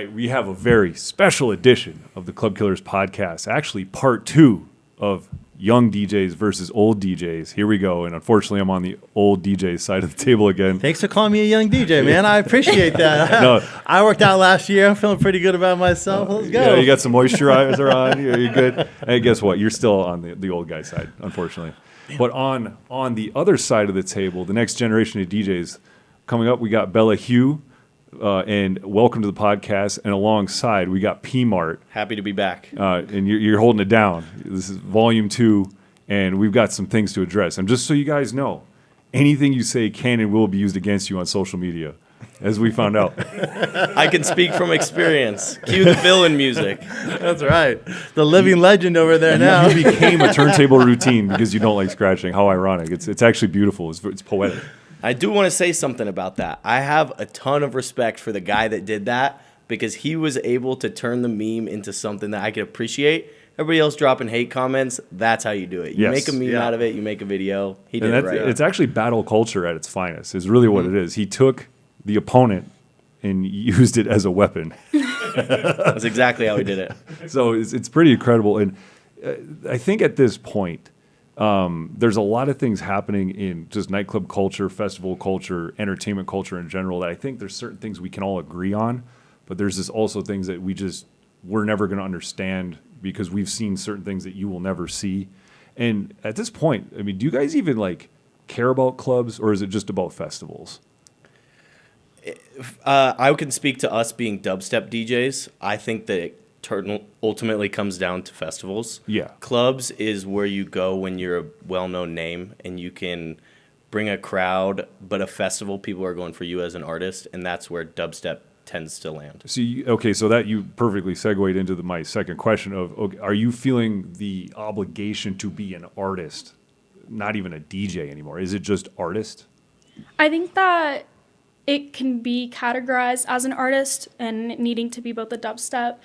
right, we have a very special edition of the Club Killers podcast. Actually, part 2 of young DJs versus old DJs. Here we go. And unfortunately, I'm on the old DJ side of the table again. Thanks for calling me a young DJ, man. I appreciate that. No. I worked out last year. I'm feeling pretty good about myself. Let's go. Yeah, you got some moisturizer on. You're good. Hey, guess what? You're still on the old guy side, unfortunately. But on the other side of the table, the next generation of DJs coming up, we got Bellahue. And welcome to the podcast. And alongside, we got PMART. Happy to be back. And you're holding it down. This is volume 2, and we've got some things to address. And just so you guys know, anything you say can and will be used against you on social media, as we found out. I can speak from experience. Cue the villain music. That's right. The living legend over there now. You became a turntable routine because you don't like scratching. How ironic. It's actually beautiful. It's poetic. I do want to say something about that. I have a ton of respect for the guy that did that because he was able to turn the meme into something that I could appreciate. Everybody else dropping hate comments, that's how you do it. You make a meme out of it, you make a video. He did it right. It's actually battle culture at its finest is really what it is. He took the opponent and used it as a weapon. That's exactly how he did it. So it's pretty incredible. And I think at this point, there's a lot of things happening in just nightclub culture, festival culture, entertainment culture in general that I think there's certain things we can all agree on, but there's also things that we're never going to understand because we've seen certain things that you will never see. And at this point, I mean, do you guys even care about clubs or is it just about festivals? I can speak to us being dubstep DJs. I think that it ultimately comes down to festivals. Yeah. Clubs is where you go when you're a well-known name and you can bring a crowd, but a festival, people are going for you as an artist, and that's where dubstep tends to land. So that you perfectly segued into my second question of, okay, are you feeling the obligation to be an artist, not even a DJ anymore? Is it just artist? I think that it can be categorized as an artist and needing to be both a dubstep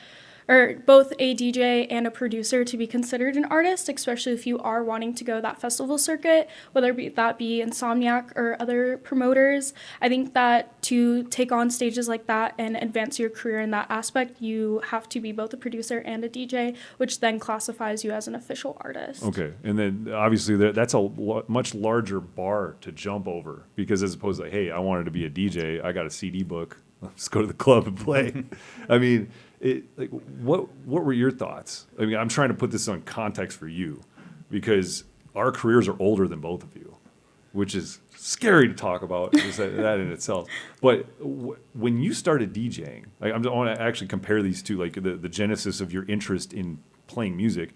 or both a DJ and a producer to be considered an artist, especially if you are wanting to go that festival circuit, whether that be Insomniac or other promoters. I think that to take on stages like that and advance your career in that aspect, you have to be both a producer and a DJ, which then classifies you as an official artist. Okay, and then obviously that's a much larger bar to jump over because as opposed to, hey, I wanted to be a DJ, I got a CD book, let's go to the club and play. I mean, what were your thoughts? I mean, I'm trying to put this on context for you because our careers are older than both of you, which is scary to talk about just that in itself. But when you started DJing, I want to actually compare these two, the genesis of your interest in playing music.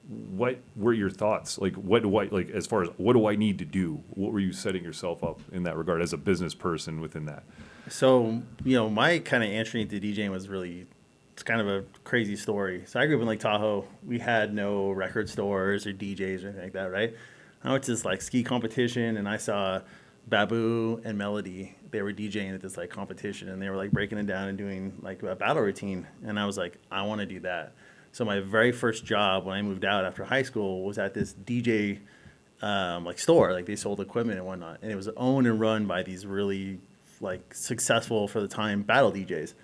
What were your thoughts? As far as what do I need to do? What were you setting yourself up in that regard as a business person within that? So, my kind of entry into DJing was it's kind of a crazy story. So I grew up in Lake Tahoe. We had no record stores or DJs or anything like that, right? I went to this ski competition and I saw Babu and Melody. They were DJing at this competition and they were breaking it down and doing a battle routine. And I was like, I want to do that. So my very first job when I moved out after high school was at this DJ store. They sold equipment and whatnot. And it was owned and run by these really successful for the time battle DJs.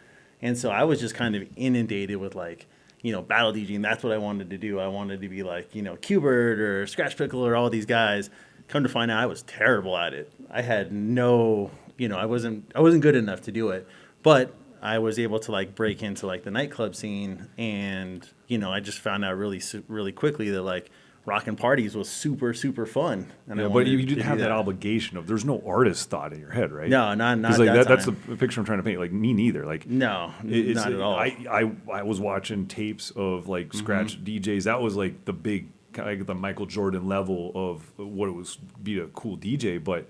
And so I was just kind of inundated with battle DJing. That's what I wanted to do. I wanted to be Qbert or Scratch Pickle or all these guys. Come to find out I was terrible at it. I had no, I wasn't good enough to do it. But I was able to break into the nightclub scene and, I just found out really quickly that rocking parties was super, super fun. And but you didn't have that obligation of there's no artist thought in your head, right? No, not that that's the picture I'm trying to paint. Me neither. No, not at all. I was watching tapes of scratch DJs. That was the big, the Michael Jordan level of what it was be a cool DJ. But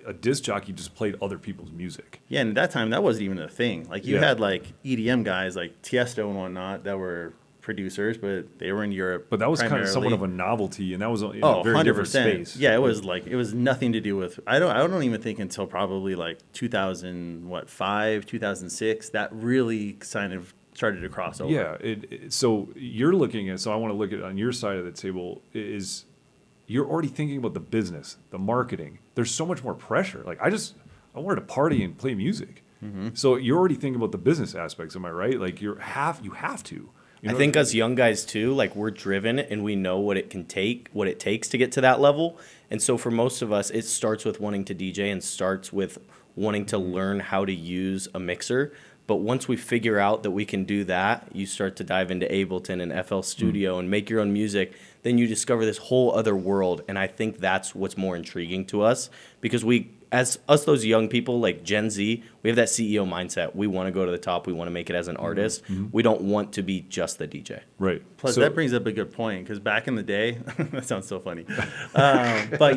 a disc jockey just played other people's music. Yeah, and at that time that wasn't even a thing. You had EDM guys like Tiesto and whatnot that were producers, but they were in Europe. But that was kind of somewhat of a novelty, and that was in a very 100%. Different space. Yeah, it was it was nothing to do with. I don't even think until probably 2005, 2006 that really kind of started to cross over. Yeah, so you're looking at. So I want to look at on your side of the table is you're already thinking about the business, the marketing. There's so much more pressure. I wanted to party and play music. So you're already thinking about the business aspects. Am I right? Like you have to. You I know? think us young guys too, like we're driven and we know what it takes to get to that level. And so for most of us, it starts with wanting to DJ and starts with wanting to learn how to use a mixer. But once we figure out that we can do that, you start to dive into Ableton and FL Studio and make your own music. Then you discover this whole other world. And I think that's what's more intriguing to us, because those young people, like Gen Z, we have that CEO mindset. We want to go to the top. We want to make it as an artist. We don't want to be just the DJ. Right. Plus, that brings up a good point, because back in the day, that sounds so funny, but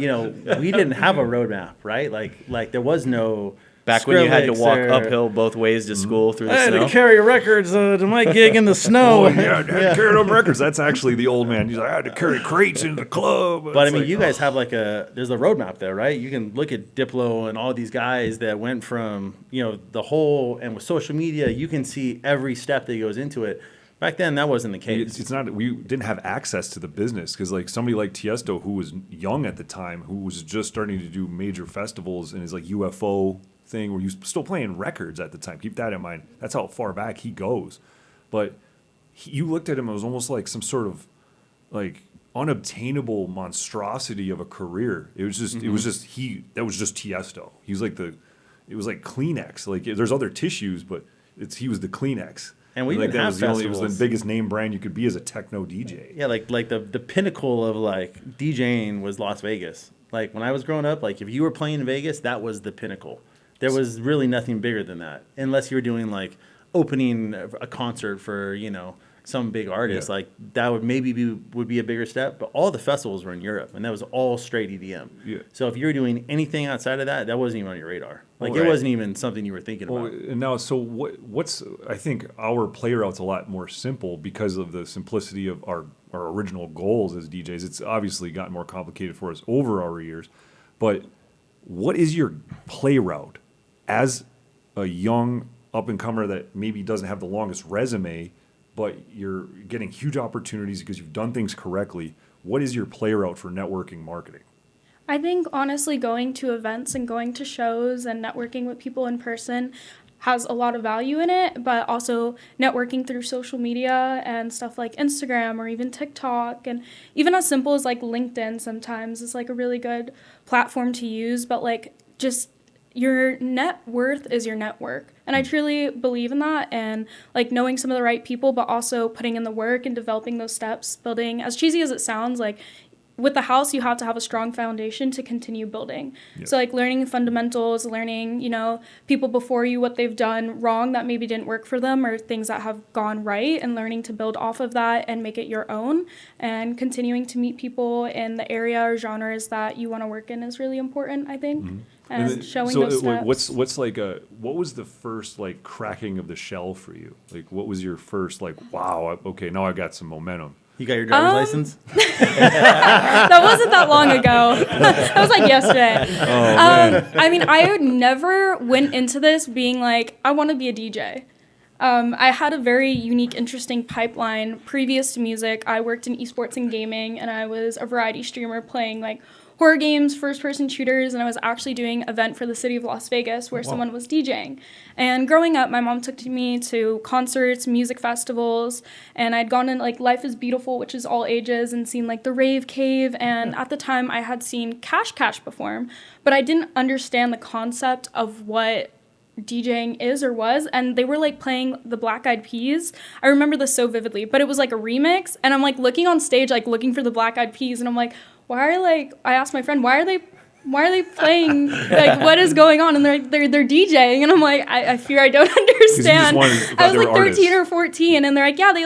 we didn't have a roadmap, right? Like there was no. Back when you had to walk Skrillex uphill both ways to school through the I had snow. to carry records to my gig in the snow. Oh, yeah, I had to carry them records. That's actually the old man. He's like, I had to carry crates into the club. But I It's mean, like, you guys have there's a roadmap there, right? You can look at Diplo and all these guys that went from, the whole, and with social media, you can see every step that goes into it. Back then, that wasn't the case. It's not. We didn't have access to the business because, like, somebody like Tiesto, who was young at the time, who was just starting to do major festivals and his like UFO thing, where he was still playing records at the time. Keep that in mind. That's how far back he goes. But you looked at him; it was almost like some sort of like unobtainable monstrosity of a career. It was just. It was just he. That was just Tiesto. He was like it was like Kleenex. Like there's other tissues, but he was the Kleenex. And we like didn't that have was the only. It was festivals. the biggest name brand you could be as a techno DJ. Yeah, like the pinnacle of like DJing was Las Vegas. Like when I was growing up, like if you were playing in Vegas, that was the pinnacle. There was really nothing bigger than that, unless you were doing like opening a concert for some big artist. Yeah. Like that would maybe be a bigger step. But all the festivals were in Europe, and that was all straight EDM. Yeah. So if you were doing anything outside of that, that wasn't even on your radar. Like Well, it right. wasn't even something you were thinking Well, about. and now, so what's I think our play route's a lot more simple because of the simplicity of our original goals as DJs. It's obviously gotten more complicated for us over our years, but what is your play route as a young up-and-comer that maybe doesn't have the longest resume, but you're getting huge opportunities because you've done things correctly? What is your play route for networking marketing? I think honestly going to events and going to shows and networking with people in person has a lot of value in it, but also networking through social media and stuff like Instagram or even TikTok, and even as simple as like LinkedIn sometimes is like a really good platform to use, but like just your net worth is your network. And I truly believe in that, and like knowing some of the right people, but also putting in the work and developing those steps, building, as cheesy as it sounds, like with the house, you have to have a strong foundation to continue building. Yep. So like learning fundamentals, learning, people before you, what they've done wrong that maybe didn't work for them, or things that have gone right, and learning to build off of that and make it your own, and continuing to meet people in the area or genres that you want to work in is really important, I think. Mm-hmm. And then- showing so those steps. what's like what was the first like cracking of the shell for you? Like what was your first like, wow, okay, now I got some momentum. You got your driver's license? That wasn't that long ago. That was like yesterday. I mean, I never went into this being like, I want to be a DJ. I had a very unique, interesting pipeline. Previous to music, I worked in esports and gaming, and I was a variety streamer playing like horror games, first-person shooters, and I was actually doing an event for the city of Las Vegas where someone was DJing. And growing up, my mom took me to concerts, music festivals, and I'd gone in like Life is Beautiful, which is all ages, and seen like the Rave Cave, and at the time I had seen Cash perform, but I didn't understand the concept of what DJing is or was, and they were like playing the Black Eyed Peas. I remember this so vividly, but it was like a remix, and I'm like looking on stage, like looking for the Black Eyed Peas, and I'm like, I asked my friend, why are they playing, like, what is going on? And they're DJing, and I'm like, I fear I don't understand. I was like 13 or 14, and they're like, yeah, they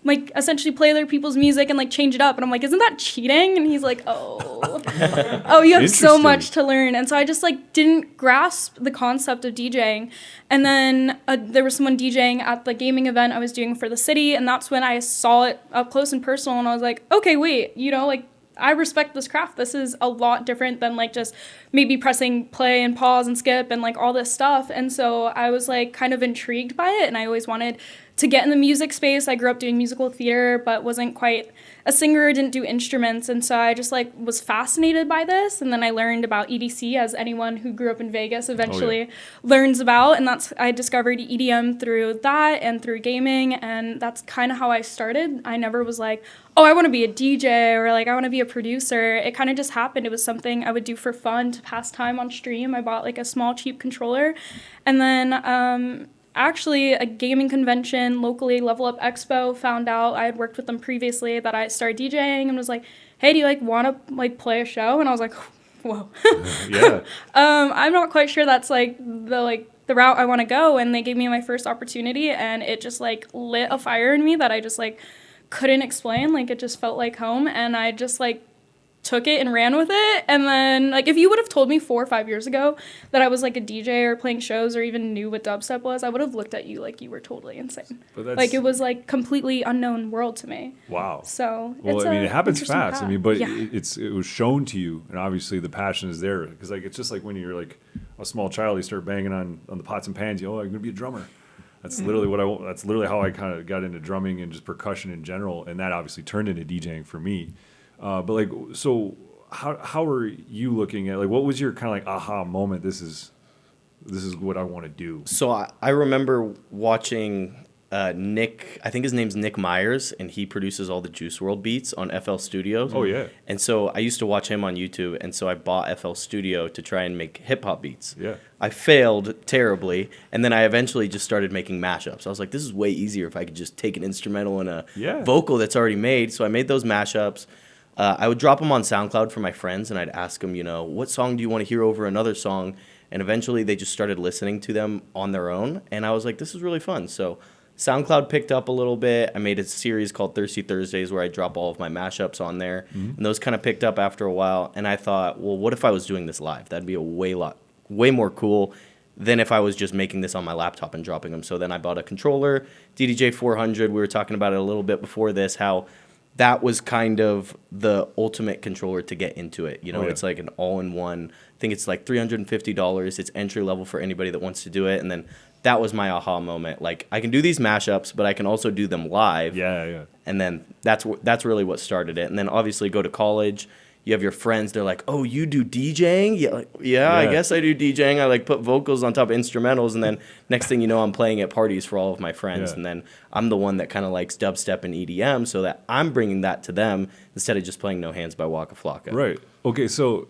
like essentially play other people's music and like change it up, and I'm like, isn't that cheating? And he's like, oh, you have so much to learn. And so I just like didn't grasp the concept of DJing. And then there was someone DJing at the gaming event I was doing for the city, and that's when I saw it up close and personal, and I was like, okay, wait, like I respect this craft. This is a lot different than like just maybe pressing play and pause and skip and like all this stuff. And so I was like kind of intrigued by it, and I always wanted to get in the music space. I grew up doing musical theater, but wasn't quite a singer, didn't do instruments. And so I just like was fascinated by this. And then I learned about EDC, as anyone who grew up in Vegas eventually learns about. And I discovered EDM through that and through gaming. And that's kind of how I started. I never was like, oh, I want to be a DJ or like I want to be a producer. It kind of just happened. It was something I would do for fun to pass time on stream. I bought like a small cheap controller. And then actually a gaming convention locally, Level Up Expo, found out I had worked with them previously that I started DJing and was like, hey, do you like want to like play a show? And I was like, whoa. Yeah. I'm not quite sure that's like the route I want to go. And they gave me my first opportunity, and it just like lit a fire in me that I just like couldn't explain. Like it just felt like home, and I just like took it and ran with it. And then like if you would have told me 4 or 5 years ago that I was like a DJ or playing shows or even knew what dubstep was, I would have looked at you like you were totally insane. Like it was like completely unknown world to me. Wow. So well, I mean, it happens fast. Path. I mean, but yeah. it was shown to you, and obviously the passion is there, because like it's just like when you're like a small child, you start banging on the pots and pans. I'm gonna be a drummer. That's literally what I want. That's literally how I kind of got into drumming and just percussion in general, and that obviously turned into DJing for me. But like, so how are you looking at, like, what was your kind of like aha moment? This is what I want to do. So I remember watching Nick, I think his name's Nick Myers, and he produces all the Juice WRLD beats on FL Studios. Oh yeah. And so I used to watch him on YouTube, and so I bought FL Studio to try and make hip hop beats. Yeah. I failed terribly, and then I eventually just started making mashups. I was like, this is way easier if I could just take an instrumental and a vocal that's already made. So I made those mashups. I would drop them on SoundCloud for my friends, and I'd ask them, what song do you want to hear over another song? And eventually they just started listening to them on their own, and I was like, this is really fun. So SoundCloud picked up a little bit. I made a series called Thirsty Thursdays where I drop all of my mashups on there, and those kind of picked up after a while. And I thought, well, what if I was doing this live? That'd be a way more cool than if I was just making this on my laptop and dropping them. So then I bought a controller, DDJ 400. We were talking about it a little bit before this, how that was kind of the ultimate controller to get into it. It's like an all-in-one. I think it's like $350. It's entry level for anybody that wants to do it. And then that was my aha moment. Like, I can do these mashups, but I can also do them live. Yeah. And then that's really what started it. And then obviously go to college. You have your friends. They're like, oh, you do DJing? Yeah, I guess I do DJing. I like put vocals on top of instrumentals. And then next thing you know, I'm playing at parties for all of my friends. Yeah. And then I'm the one that kind of likes dubstep and EDM, so that I'm bringing that to them instead of just playing No Hands by Waka Flocka. Right. Okay. So,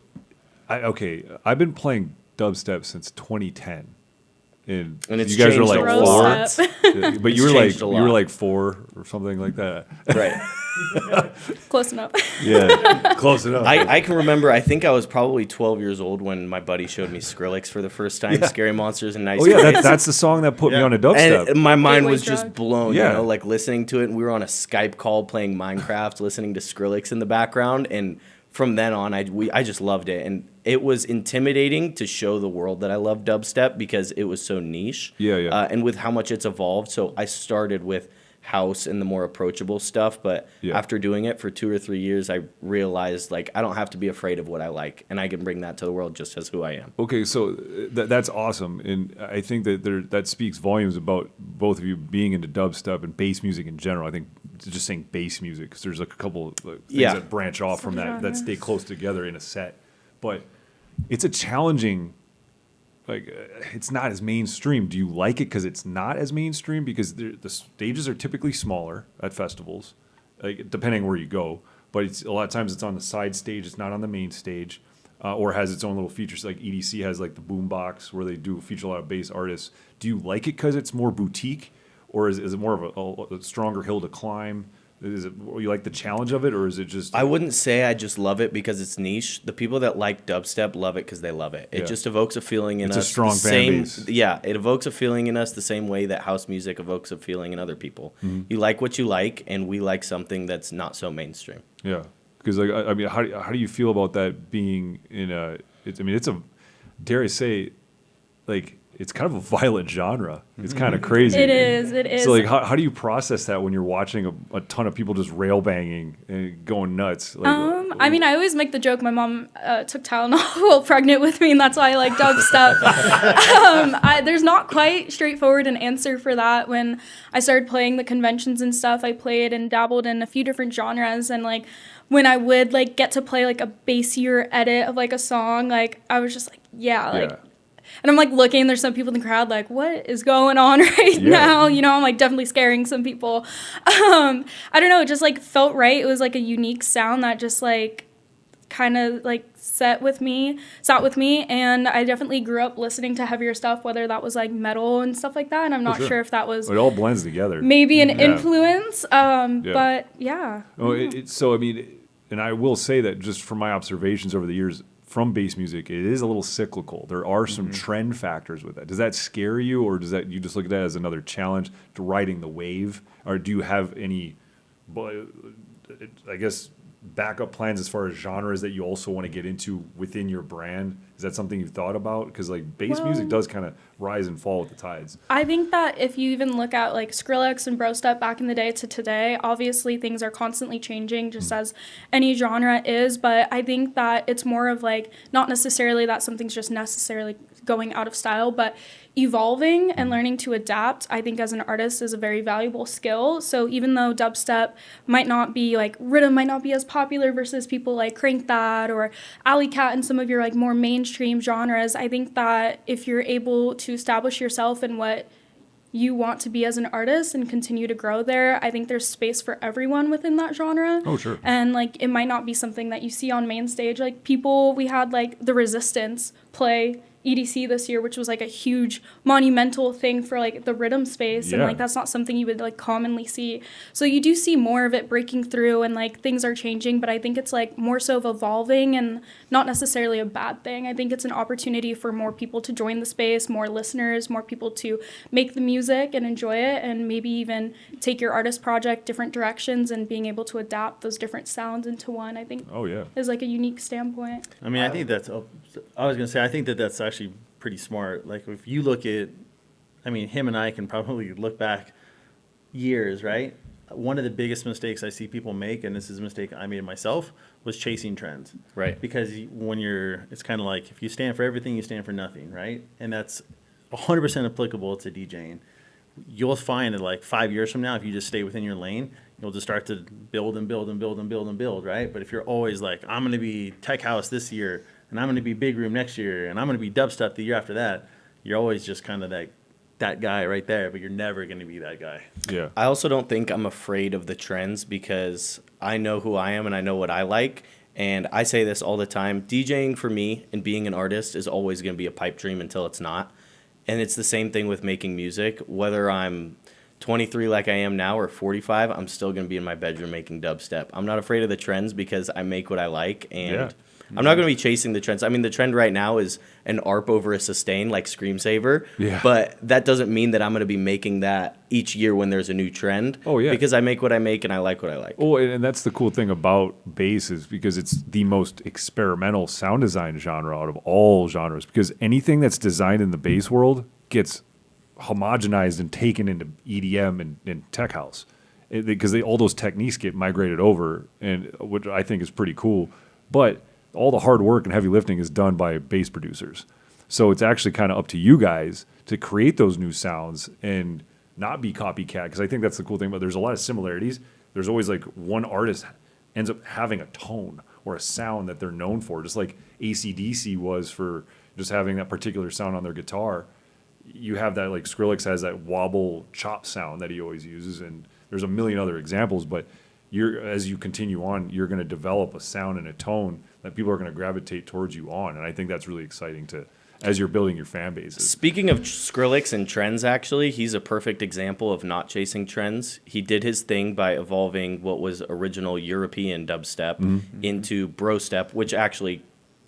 I've been playing dubstep since 2010. And it's you guys were like changed a lot. 4, but you It's were like 4 or something like that. Right. Close enough. Yeah, close enough. I can remember, I think I was probably 12 years old when my buddy showed me Skrillex for the first time, Scary Monsters and Nice Guys. That's the song that put me on a dubstep. And my mind Gateway was just drug. blown, Yeah. like listening to it. And we were on a Skype call playing Minecraft, listening to Skrillex in the background. And from then on, I just loved it. And it was intimidating to show the world that I love dubstep because it was so niche. Yeah. And with how much it's evolved. So I started with house and the more approachable stuff. But after doing it for 2 or 3 years, I realized, like, I don't have to be afraid of what I like. And I can bring that to the world just as who I am. Okay, so that's awesome. And I think that that speaks volumes about both of you being into dubstep and bass music in general. I think just saying bass music, because there's like a couple of things that branch off from that stay close together in a set. But it's a challenging, like, it's not as mainstream. Do you like it because it's not as mainstream? Because the stages are typically smaller at festivals, like, depending where you go. But a lot of times it's on the side stage. It's not on the main stage, or has its own little features. Like EDC has like the boombox where they do feature a lot of bass artists. Do you like it because it's more boutique, or is it more of a stronger hill to climb? Is it, you like the challenge of it, or is it just? I wouldn't say I just love it because it's niche. The people that like dubstep love it because they love it. It just evokes a feeling in us. It's a strong fan base. Yeah, it evokes a feeling in us the same way that house music evokes a feeling in other people. Mm-hmm. You like what you like, and we like something that's not so mainstream. Yeah, because like I mean, how do you feel about that being in a? It's a, dare I say, like, it's kind of a violent genre. It's kind of crazy. It is. So like, how do you process that when you're watching a ton of people just rail banging and going nuts? Like, I mean, I always make the joke my mom took Tylenol while pregnant with me, and that's why I like dubstep. There's not quite straightforward an answer for that. When I started playing the conventions and stuff, I played and dabbled in a few different genres, and like when I would like get to play like a bassier edit of like a song, like I was just like, yeah. And I'm like looking, there's some people in the crowd like, what is going on right now? You know, I'm like definitely scaring some people. I don't know, it just like felt right. It was like a unique sound that just like kind of like sat with me. And I definitely grew up listening to heavier stuff, whether that was like metal and stuff like that. And I'm not sure if that was it all blends together. maybe an influence. But yeah. So, I mean, and I will say that just from my observations over the years, from bass music, it is a little cyclical. There are some trend factors with that. Does that scare you, or does that you just look at that as another challenge to riding the wave, or do you have any, I guess, backup plans as far as genres that you also want to get into within your brand? Is that something you've thought about? Because like bass music does kind of rise and fall with the tides. I think that if you even look at like Skrillex and Brostep back in the day to today, obviously things are constantly changing just as any genre is. But I think that it's more of like not necessarily that something's just necessarily going out of style, but evolving and learning to adapt, I think as an artist is a very valuable skill. So even though dubstep might not be like, rhythm might not be as popular versus people like Crank That or Alley Cat and some of your like more mainstream genres, I think that if you're able to establish yourself in what you want to be as an artist and continue to grow there, I think there's space for everyone within that genre. Oh, sure. And like it might not be something that you see on main stage. Like we had like The Resistance play EDC this year, which was like a huge monumental thing for like the rhythm space, and like that's not something you would like commonly see. So you do see more of it breaking through, and like things are changing, but I think it's like more so of evolving and not necessarily a bad thing. I think it's an opportunity for more people to join the space, more listeners, more people to make the music and enjoy it, and maybe even take your artist project different directions, and being able to adapt those different sounds into one, I think is like a unique standpoint. I mean, I think that's, I was going to say, I think that that's actually pretty smart. Like if you look at, I mean, him and I can probably look back years, right? One of the biggest mistakes I see people make, and this is a mistake I made myself, was chasing trends. Right. Because when it's kind of like, if you stand for everything, you stand for nothing, right? And that's 100% applicable to DJing. You'll find that like 5 years from now, if you just stay within your lane, you'll just start to build and build and build and build and build, right? But if you're always like, I'm going to be tech house this year, and I'm going to be big room next year, and I'm going to be dubstep the year after that, you're always just kind of that guy right there, but you're never going to be that guy. Yeah. I also don't think I'm afraid of the trends because I know who I am and I know what I like. And I say this all the time. DJing for me and being an artist is always going to be a pipe dream until it's not. And it's the same thing with making music. Whether I'm 23 like I am now or 45, I'm still going to be in my bedroom making dubstep. I'm not afraid of the trends because I make what I like, and I'm not going to be chasing the trends. I mean, the trend right now is an ARP over a sustain like Scream Saver, but that doesn't mean that I'm going to be making that each year when there's a new trend. Oh, yeah. Because I make what I make and I like what I like. Oh, and that's the cool thing about bass is because it's the most experimental sound design genre out of all genres, because anything that's designed in the bass world gets homogenized and taken into EDM and tech house, because all those techniques get migrated over, and which I think is pretty cool. But all the hard work and heavy lifting is done by bass producers. So it's actually kind of up to you guys to create those new sounds and not be copycat, because I think that's the cool thing. But there's a lot of similarities. There's always like one artist ends up having a tone or a sound that they're known for, just like AC/DC was for just having that particular sound on their guitar. You have that, like Skrillex has that wobble chop sound that he always uses, and there's a million other examples. But as you continue on, you're going to develop a sound and a tone that people are going to gravitate towards you on, and I think that's really exciting as you're building your fan bases. Speaking of Skrillex and trends, actually, he's a perfect example of not chasing trends. He did his thing by evolving what was original European dubstep into brostep, which actually,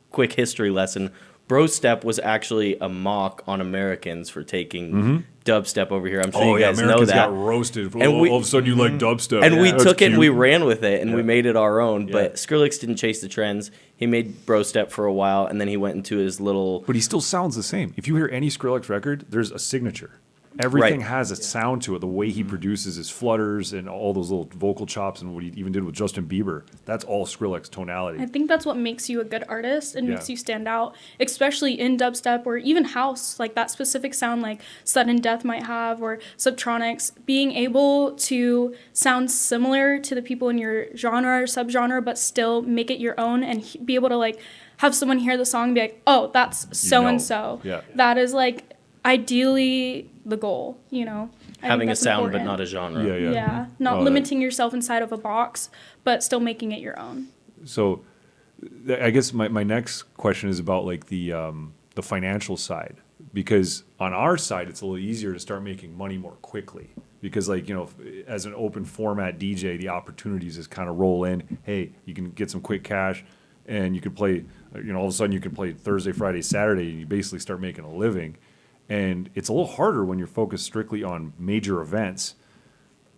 quick history lesson, Bro Step was actually a mock on Americans for taking dubstep over here. I'm sure Oh you yeah, guys Americans know that. got roasted. And All we- of a sudden, you like dubstep, And we That's took it and we cute. ran with it and we Yeah. made it our own. Yeah. But Skrillex didn't chase the trends. He made Bro Step for a while and then he went into his little. But he still sounds the same. If you hear any Skrillex record, there's a signature. Everything Right. has a sound to it. The way he produces his flutters and all those little vocal chops and what he even did with Justin Bieber, that's all Skrillex tonality. I think that's what makes you a good artist and Yeah. makes you stand out, especially in dubstep or even house, like that specific sound like Sudden Death might have or Subtronics. Being able to sound similar to the people in your genre or subgenre, but still make it your own and be able to like have someone hear the song and be like, oh, that's so and so. Yeah. That is like ideally the goal, you know? I think Having a that's sound important. but not a genre. Yeah. Yeah, not Oh, limiting yourself inside of a box, but still making it your own. So, I guess my next question is about like the financial side, because on our side it's a little easier to start making money more quickly because like as an open format DJ, the opportunities just kind of roll in. Hey, you can get some quick cash, and you can play. All of a sudden you can play Thursday, Friday, Saturday, and you basically start making a living. And it's a little harder when you're focused strictly on major events.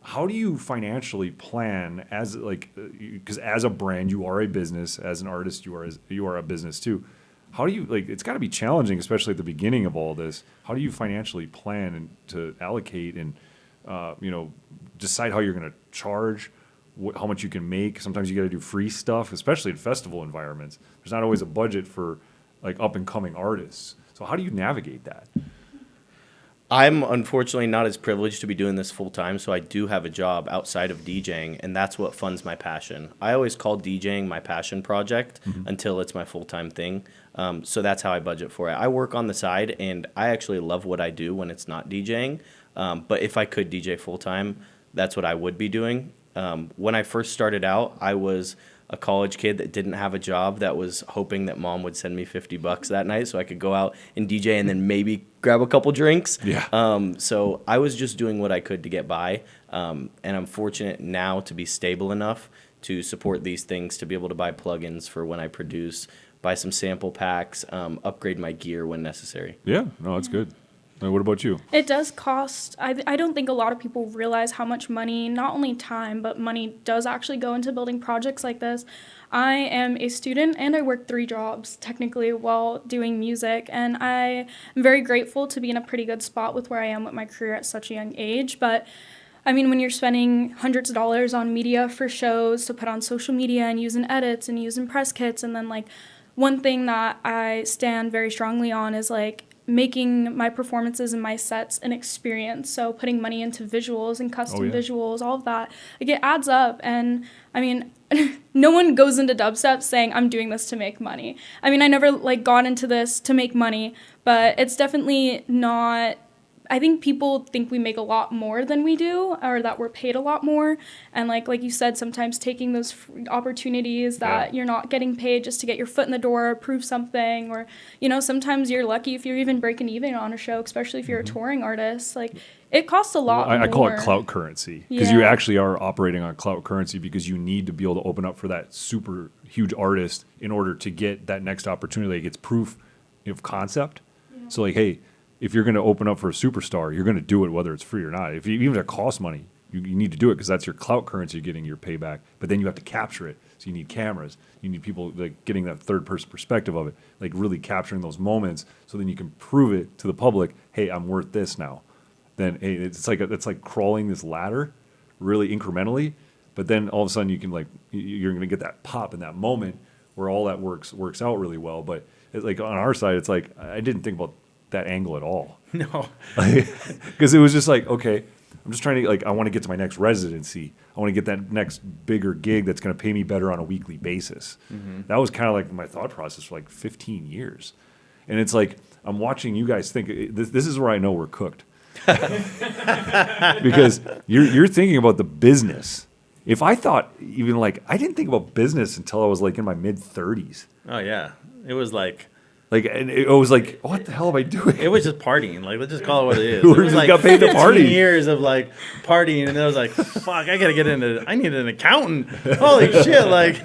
How do you financially plan as because as a brand you are a business, as an artist you are a business too. How do you it's got to be challenging, especially at the beginning of all this. How do you financially plan and to allocate and decide how you're going to charge, how much you can make? Sometimes you got to do free stuff, especially in festival environments. There's not always a budget for like up and coming artists. So how do you navigate that? I'm unfortunately not as privileged to be doing this full time, so I do have a job outside of DJing, and that's what funds my passion. I always call DJing my passion project until it's my full time thing. So that's how I budget for it. I work on the side, and I actually love what I do when it's not DJing. But if I could DJ full time, that's what I would be doing. When I first started out, I was a college kid that didn't have a job that was hoping that mom would send me $50 that night so I could go out and DJ and then maybe grab a couple drinks. Yeah. So I was just doing what I could to get by. And I'm fortunate now to be stable enough to support these things, to be able to buy plugins for when I produce, buy some sample packs, upgrade my gear when necessary. Yeah, no, that's good. What about you? It does cost. I don't think a lot of people realize how much money, not only time, but money does actually go into building projects like this. I am a student and I work 3 jobs technically while doing music, and I am very grateful to be in a pretty good spot with where I am with my career at such a young age. But I mean, when you're spending hundreds of dollars on media for shows to put on social media and using edits and using press kits, and then like one thing that I stand very strongly on is like making my performances and my sets an experience. So putting money into visuals and custom visuals, all of that, like it adds up. And I mean, no one goes into dubstep saying I'm doing this to make money. I mean, I never like got into this to make money, but it's definitely not. I think people think we make a lot more than we do, or that we're paid a lot more. And like you said, sometimes taking those opportunities that you're not getting paid just to get your foot in the door, prove something, or, sometimes you're lucky if you're even breaking even on a show, especially if you're a touring artist. Like, it costs a lot more. I call it clout currency because you Yeah. actually are operating on clout currency because you need to be able to open up for that super huge artist in order to get that next opportunity. Like, it's proof of concept. Yeah. So like, hey, if you're going to open up for a superstar, you're going to do it whether it's free or not. Even if it costs money, you need to do it because that's your clout currency, getting your payback. But then you have to capture it. So you need cameras. You need people like getting that third person perspective of it, like really capturing those moments. So then you can prove it to the public. Hey, I'm worth this now. Then hey, it's like crawling this ladder, really incrementally. But then all of a sudden you can you're going to get that pop in that moment where all that works out really well. But like on our side, it's like I didn't think about that angle at all. No. Because it was just like, okay, I'm just trying to I want to get to my next residency. I want to get that next bigger gig that's going to pay me better on a weekly basis. Mm-hmm. That was kind of like my thought process for 15 years. And it's like, I'm watching you guys think, this is where I know we're cooked. Because you're thinking about the business. If I thought even I didn't think about business until I was in my mid 30s. Oh yeah, it was Like, and it was like, what the hell am I doing? It was just partying. Like, let's just call it what it is. We It was just like got paid to 15 party. years of like partying, and I was like, fuck, I gotta get into. I need an accountant. Holy shit! Like,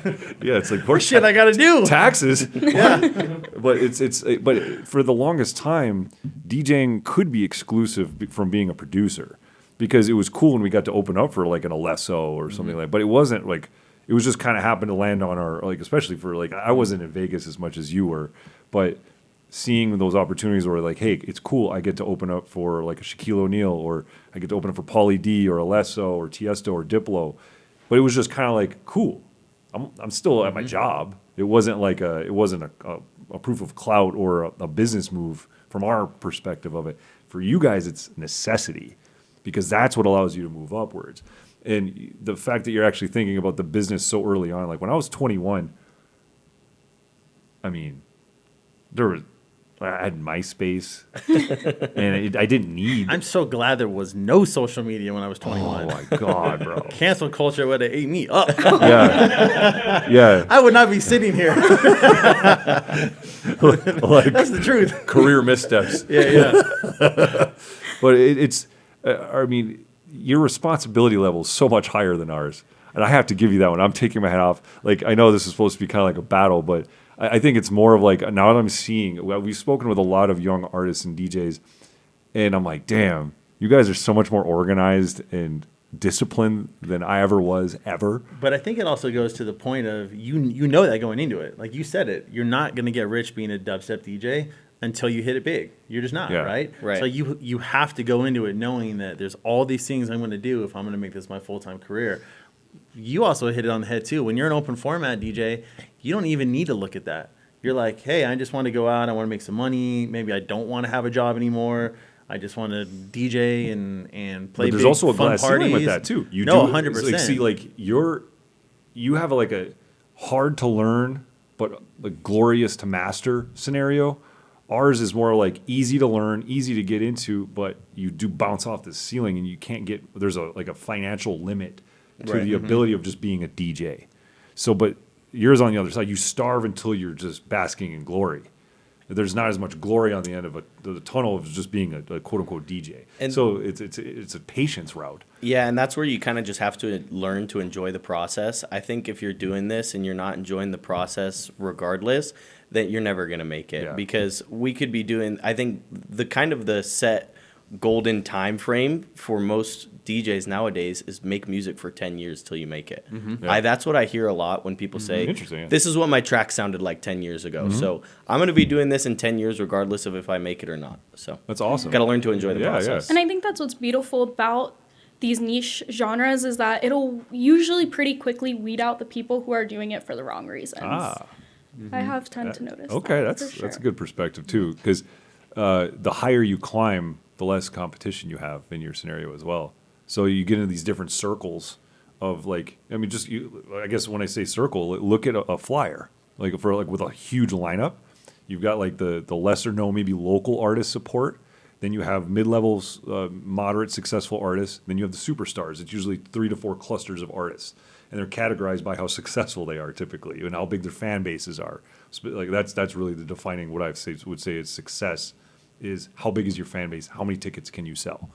Yeah, it's like, what shit I gotta do? taxes. But for the longest time, DJing could be exclusive from being a producer because it was cool when we got to open up for like an Alesso or something like. But it wasn't like it was just kind of happened to land on our like, especially for like I wasn't in Vegas as much as you were, but seeing those opportunities where like, hey, it's cool. I get to open up for like a Shaquille O'Neal, or I get to open up for Pauly D or Alesso or Tiesto or Diplo. But it was just kind of like cool. I'm still at my job. It wasn't like a proof of clout or a business move from our perspective of it. For you guys, it's necessity because that's what allows you to move upwards. And the fact that you're actually thinking about the business so early on, like when I was 21, I mean, I had MySpace, and I didn't need. I'm so glad there was no social media when I was 21. Oh my god, bro! Cancel culture would have ate me up. Yeah. I would not be sitting here. Like That's the truth. career missteps. Yeah. But it's, I mean, your responsibility level is so much higher than ours. And I have to give you that one. I'm taking my hat off. Like, I know this is supposed to be kind of like a battle, but I think it's more of like, now that I'm seeing, we've spoken with a lot of young artists and DJs, and I'm like, damn, you guys are so much more organized and disciplined than I ever was, ever. But I think it also goes to the point of you know that going into it. Like you said it, you're not going to get rich being a dubstep DJ until you hit it big. You're just not, Yeah. right? Right. So you have to go into it knowing that there's all these things I'm going to do if I'm going to make this my full-time career. You also hit it on the head too. When you're an open format DJ, you don't even need to look at that. You're like, hey, I just want to go out. I want to make some money. Maybe I don't want to have a job anymore. I just want to DJ and play. But there's big, also a fun glass parties. ceiling with that too. You No, do 100%. Like, see, like you have like a hard to learn but like glorious to master scenario. Ours is more like easy to learn, easy to get into, but you do bounce off the ceiling, and you can't get. There's a financial limit to Right. the ability of just being a DJ. So, but yours on the other side, you starve until you're just basking in glory. There's not as much glory on the end of the tunnel of just being a quote unquote DJ. And so it's a patience route. Yeah, and that's where you kind of just have to learn to enjoy the process. I think if you're doing this and you're not enjoying the process regardless, that you're never going to make it. Yeah. Because we could be doing, I think the set golden time frame for most DJs nowadays is make music for 10 years till you make it. Yeah. That's what I hear a lot when people say, Interesting, yeah. this is what my track sounded like 10 years ago. So I'm going to be doing this in 10 years regardless of if I make it or not. So That's awesome. got to learn to enjoy the Yeah, process. And I think that's what's beautiful about these niche genres is that it'll usually pretty quickly weed out the people who are doing it for the wrong reasons. I have tend to notice. Okay, that, that's for a sure. good perspective too, because the higher you climb, the less competition you have in your scenario as well. So you get into these different circles of like, I mean, just I guess when I say circle, look at a flyer, like for like with a huge lineup, you've got like the lesser known maybe local artist support. Then you have mid-levels, moderate successful artists. Then you have the superstars. It's usually 3 to 4 clusters of artists, and they're categorized by how successful they are typically and how big their fan bases are. Like that's really the defining what I would say is success is how big is your fan base, how many tickets can you sell,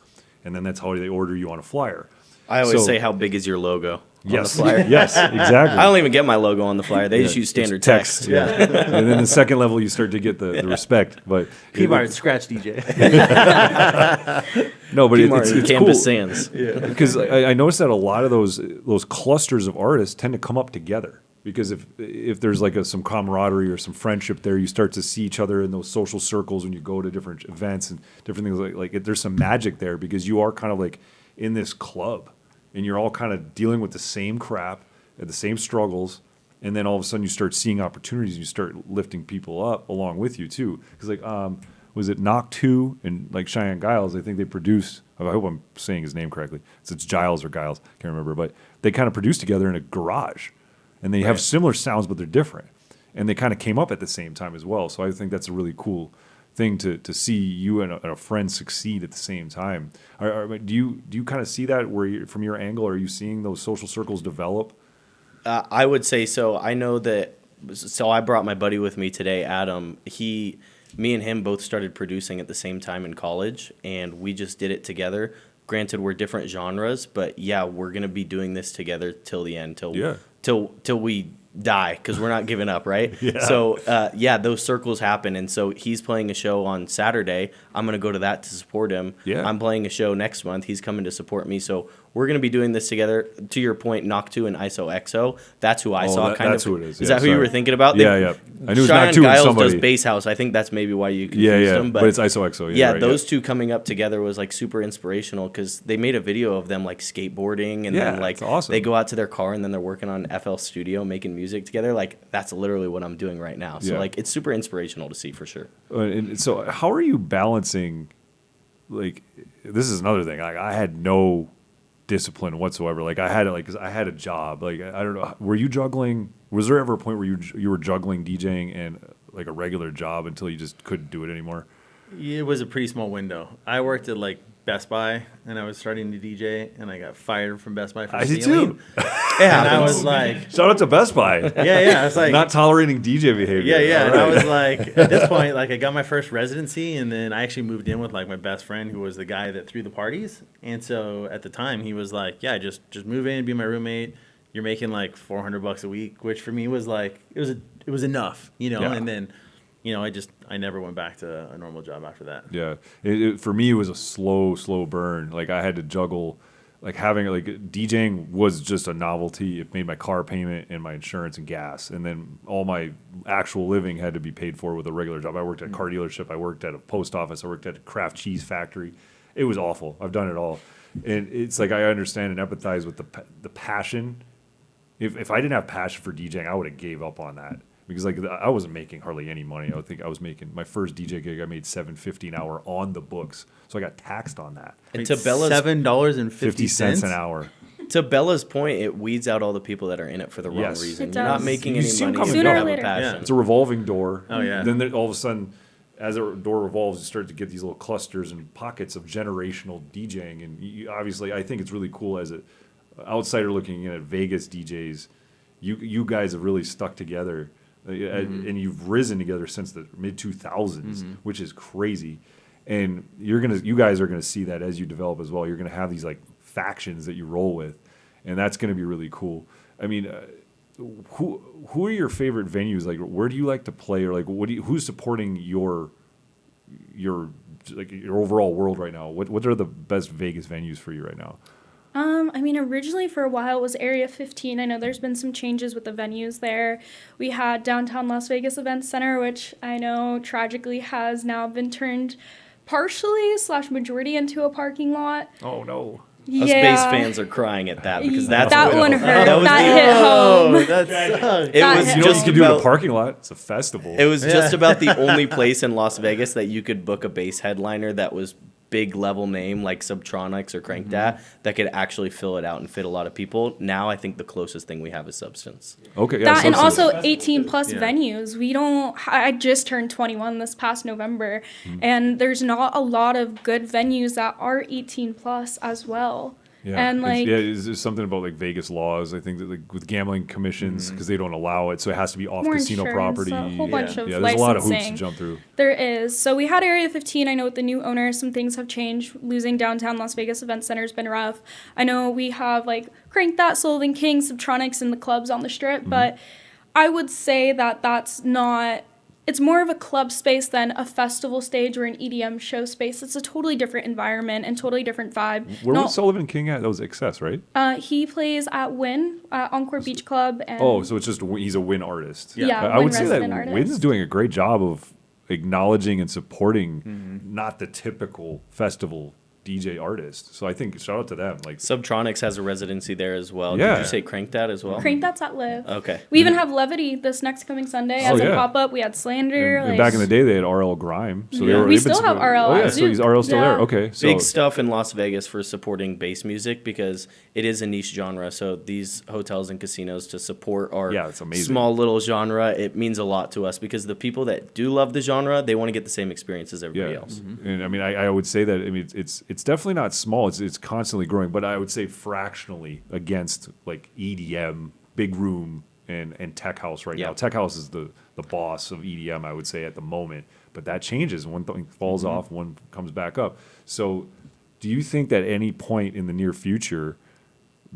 and then that's how they order you on a flyer. I always So- say, how big is your logo Yes, on the flyer? yes, exactly. I don't even get my logo on the flyer. They just Yeah, use standard it's text. Yeah, and then the second level you start to get the respect. But PMART scratch DJ. no, but PMART it's and cool. Canvas Sands. Because I noticed that a lot of those clusters of artists tend to come up together. Because if there's like some camaraderie or some friendship there, you start to see each other in those social circles when you go to different events and different things like there's some magic there because you are kind of like in this club and you're all kind of dealing with the same crap and the same struggles. And then all of a sudden you start seeing opportunities and you start lifting people up along with you too. Because like, was it Knock 2 and like Cheyenne Giles? I think they produced, I hope I'm saying his name correctly. It's Giles or Giles, can't remember. But they kind of produced together in a garage. And they have similar sounds, but they're different. And they kind of came up at the same time as well. So I think that's a really cool thing to see you and a friend succeed at the same time. Do you kind of see that from your angle? Are you seeing those social circles develop? I would say so. I know that so I brought my buddy with me today, Adam. Me and him both started producing at the same time in college, and we just did it together. Granted, we're different genres, but yeah, we're gonna be doing this together till the end, till we die, because we're not giving up, right? Yeah. So those circles happen, and so he's playing a show on Saturday. I'm gonna go to that to support him. Yeah. I'm playing a show next month. He's coming to support me, so we're gonna be doing this together. To your point, Noctu and ISO. That's who I saw. That's who it is. Is Yeah, that who you sorry. were thinking about? Yeah, yeah. I knew it was Cheyenne Noctu and Giles somebody. does Bass House. I think that's maybe why you confused Yeah, them. but it's ISOXO. Yeah, right, those two coming up together was like super inspirational because they made a video of them like skateboarding and Yeah, then like it's awesome. they go out to their car and then they're working on FL Studio making music together. Like that's literally what I'm doing right now. So Yeah. like it's super inspirational to see for sure. And so, how are you balancing? Like, this is another thing. Like, I had no discipline whatsoever. Like, I had 'cause I had a job. Like, I don't know. Were you juggling? Was there ever a point where you were juggling DJing and like a regular job until you just couldn't do it anymore? It was a pretty small window. I worked at like Best Buy, and I was starting to DJ, and I got fired from Best Buy for I did stealing. too. And I was like, Shout out to Best Buy. yeah. I was like, Not tolerating DJ behavior. yeah. All And I right. was like, at this point, like I got my first residency, and then I actually moved in with like my best friend, who was the guy that threw the parties. And so at the time, he was like, yeah, just move in, be my roommate. You're making like $400 a week, which for me was like it was enough, you know. Yeah. And then, you know, I never went back to a normal job after that. Yeah, for me it was a slow burn. Like I had to juggle, like having like DJing was just a novelty. It made my car payment and my insurance and gas, and then all my actual living had to be paid for with a regular job. I worked at a car dealership. I worked at a post office. I worked at a craft cheese factory. It was awful. I've done it all, and it's like I understand and empathize with the passion. If I didn't have passion for DJing, I would have gave up on that. Because like I wasn't making hardly any money. I would think I was making my first DJ gig. I made $7.50 an hour on the books, so I got taxed on that. And to Bella's $7.50 50 cents an hour. to Bella's point, it weeds out all the people that are in it for the wrong Yes. reason. It You're not does. making You any see 'em money. coming You Sooner don't or have a later. passion. Yeah. It's a revolving door. Oh, yeah. Then all of a sudden, as a door revolves, you start to get these little clusters and pockets of generational DJing. And obviously, I think it's really cool as an outsider looking in at Vegas DJs. You guys have really stuck together. And you've risen together since the mid 2000s, which is crazy. And you guys are gonna see that as you develop as well. You're gonna have these like factions that you roll with, and that's gonna be really cool. I mean, who are your favorite venues? Like, where do you like to play, or like who's supporting your overall world right now? What are the best Vegas venues for you right now? I mean, originally for a while it was Area 15. I know there's been some changes with the venues there. We had downtown Las Vegas Event Center, which I know tragically has now been turned partially / majority into a parking lot. Oh no. Us bass fans are crying at that because that's that what- one hurt. That was That the- hit home. Oh, that sucks. It That was hit You know what just you can do in a about parking lot? It's a festival. It was just Yeah. about the only place in Las Vegas that you could book a bass headliner that was big level name like Subtronics or Crank that could actually fill it out and fit a lot of people. Now I think the closest thing we have is Substance. Okay. Yeah, That and Substance. also 18 plus Yeah. venues. We don't. I just turned 21 this past November, Mm-hmm. and there's not a lot of good venues that are 18 plus as well. And like, there's something about like Vegas laws. I think that like with gambling commissions, because they don't allow it, so it has to be off more casino insurance, property. a whole bunch of Yeah, there's a lot of hoops to licensing. jump through. There is. So we had Area 15. I know with the new owner, some things have changed. Losing downtown Las Vegas Event Center has been rough. I know we have like Crank That, Sullivan King, Subtronics in the clubs on the strip, but I would say that that's not. It's more of a club space than a festival stage or an EDM show space. It's a totally different environment and totally different vibe. Where No, was Sullivan King at? That was Excess, right? he plays at Wynn, Encore Beach Club. And Oh, so it's just he's a Win artist. Yeah, I Wynn would say that resident artist. Win's doing a great job of acknowledging and supporting not the typical festival DJ artist. So I think shout out to them. Like, Subtronics has a residency there as well. Yeah. Did you say Crank that as well? Crank That's at Live. Okay. We even have Levity this next coming Sunday Oh, as a yeah. pop-up. We had Slander. and like, back in the day, they had RL Grime. So Yeah. We they've been still have supporting- RL Oh yeah, at so he's Zoop. RL still Yeah. there. Okay, so Big stuff in Las Vegas for supporting bass music because it is a niche genre. So these hotels and casinos to support our Yeah, it's amazing. small little genre, it means a lot to us because the people that do love the genre, they want to get the same experience as everybody else. And I mean, I would say that I mean it's definitely not small. It's constantly growing, but I would say fractionally against like EDM, big room and tech house right Yeah. now. Tech house is the boss of EDM, I would say, at the moment. But that changes. One thing falls off, one comes back up. So do you think that any point in the near future,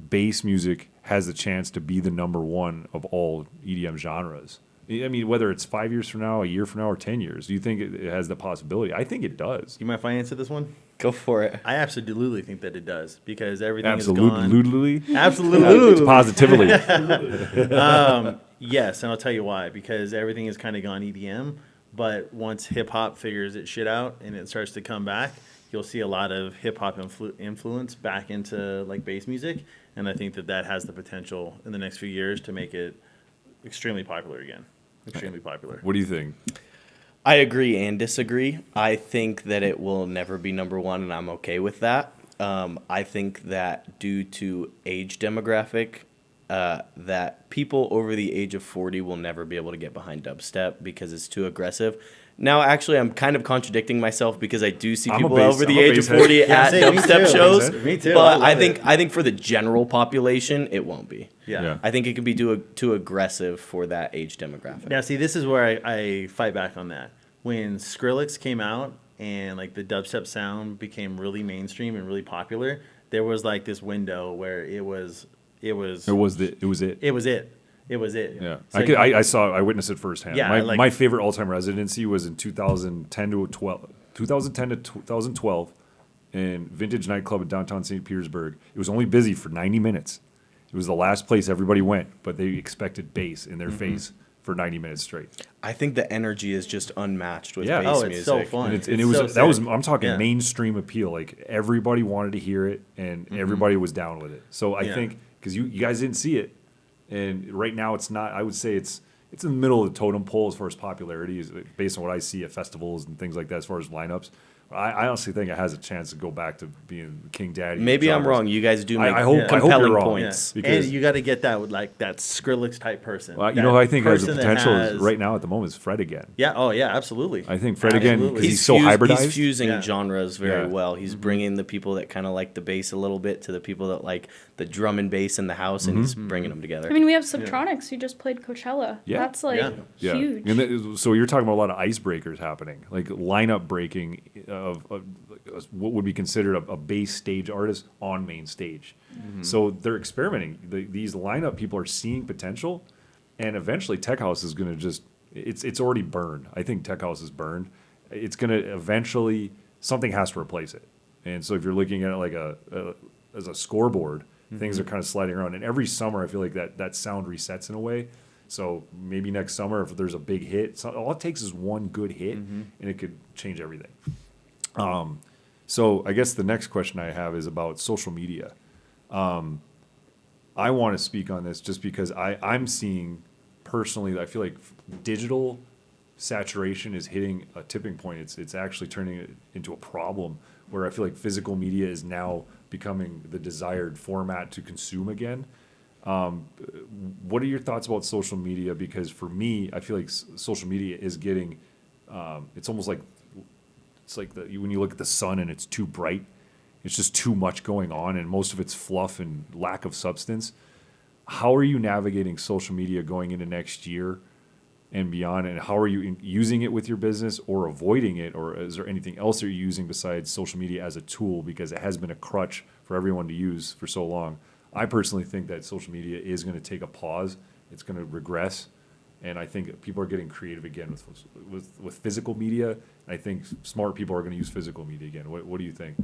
bass music has the chance to be the number one of all EDM genres? I mean, whether it's 5 years from now, a year from now, or 10 years, do you think it has the possibility? I think it does. You mind if I answer this one? Go for it. I absolutely think that it does because everything is gone. Absolutely. Absolutely. Positively. Yes, and I'll tell you why. Because everything has kind of gone EDM, but once hip hop figures its shit out and it starts to come back, you'll see a lot of hip hop influence back into like bass music, and I think that has the potential in the next few years to make it extremely popular again. Extremely popular. What do you think? I agree and disagree. I think that it will never be number one, and I'm okay with that. I think that due to age demographic, that people over the age of 40 will never be able to get behind dubstep because it's too aggressive. Now, actually, I'm kind of contradicting myself because I do see people over the age of 40 at Yeah, me dubstep too. shows. Me too. But I I love think for the general population, it won't be. Yeah. I think it could be too aggressive for that age demographic. Now, see, this is where I fight back on that. When Skrillex came out and like the dubstep sound became really mainstream and really popular, there was like this window where it was It was it. It was it. It was it. Yeah, So I witnessed it firsthand. Yeah, my favorite all-time residency was in 2010 to 2012 in Vintage Nightclub in downtown St. Petersburg. It was only busy for 90 minutes. It was the last place everybody went, but they expected bass in their face for 90 minutes straight. I think the energy is just unmatched with Yeah. bass Oh, it's music. so fun. And, It's it was so that was sick. I'm talking Yeah. mainstream appeal. Like everybody wanted to hear it, and everybody was down with it. So I Yeah. think because you guys didn't see it, and right now it's not. I would say it's in the middle of the totem pole as far as popularity, based on what I see at festivals and things like that. As far as lineups, I honestly think it has a chance to go back to being King Daddy. Maybe I'm genres. wrong. You guys do make I hope compelling you're wrong. points. Yeah. Because- And you got to get that with like that Skrillex type person. Well, you That know who I think has the person that potential has- is right now at the moment is Fred again. Yeah. Oh, yeah. Absolutely. I think Fred again Absolutely. because he's so hybridized. He's fusing Yeah. genres very Yeah. well. He's bringing the people that kind of like the bass a little bit to the people that like the drum and bass in the house, and he's bringing them together. I mean, we have Subtronics who just played Coachella. Yeah. That's like Yeah. huge. And so you're talking about a lot of icebreakers happening, like lineup breaking of what would be considered a bass stage artist on main stage. So they're experimenting. These lineup people are seeing potential, and eventually Tech House is going to just it's already burned. I think Tech House is burned. It's going to eventually something has to replace it. And so if you're looking at it like as a scoreboard, things are kind of sliding around. And every summer I feel like that sound resets in a way. So maybe next summer if there's a big hit, all it takes is one good hit, and it could change everything. So I guess the next question I have is about social media. I want to speak on this just because I'm seeing personally, I feel like digital saturation is hitting a tipping point. It's actually turning it into a problem where I feel like physical media is now becoming the desired format to consume again. What are your thoughts about social media? Because for me, I feel like social media is getting, it's almost like, when you look at the sun and it's too bright, it's just too much going on, and most of it's fluff and lack of substance. How are you navigating social media going into next year and beyond, and how are you using it with your business or avoiding it, or is there anything else that you're using besides social media as a tool, because it has been a crutch for everyone to use for so long? I personally think that social media is going to take a pause. It's going to regress. And I think people are getting creative again with physical media. I think smart people are going to use physical media again. What do you think?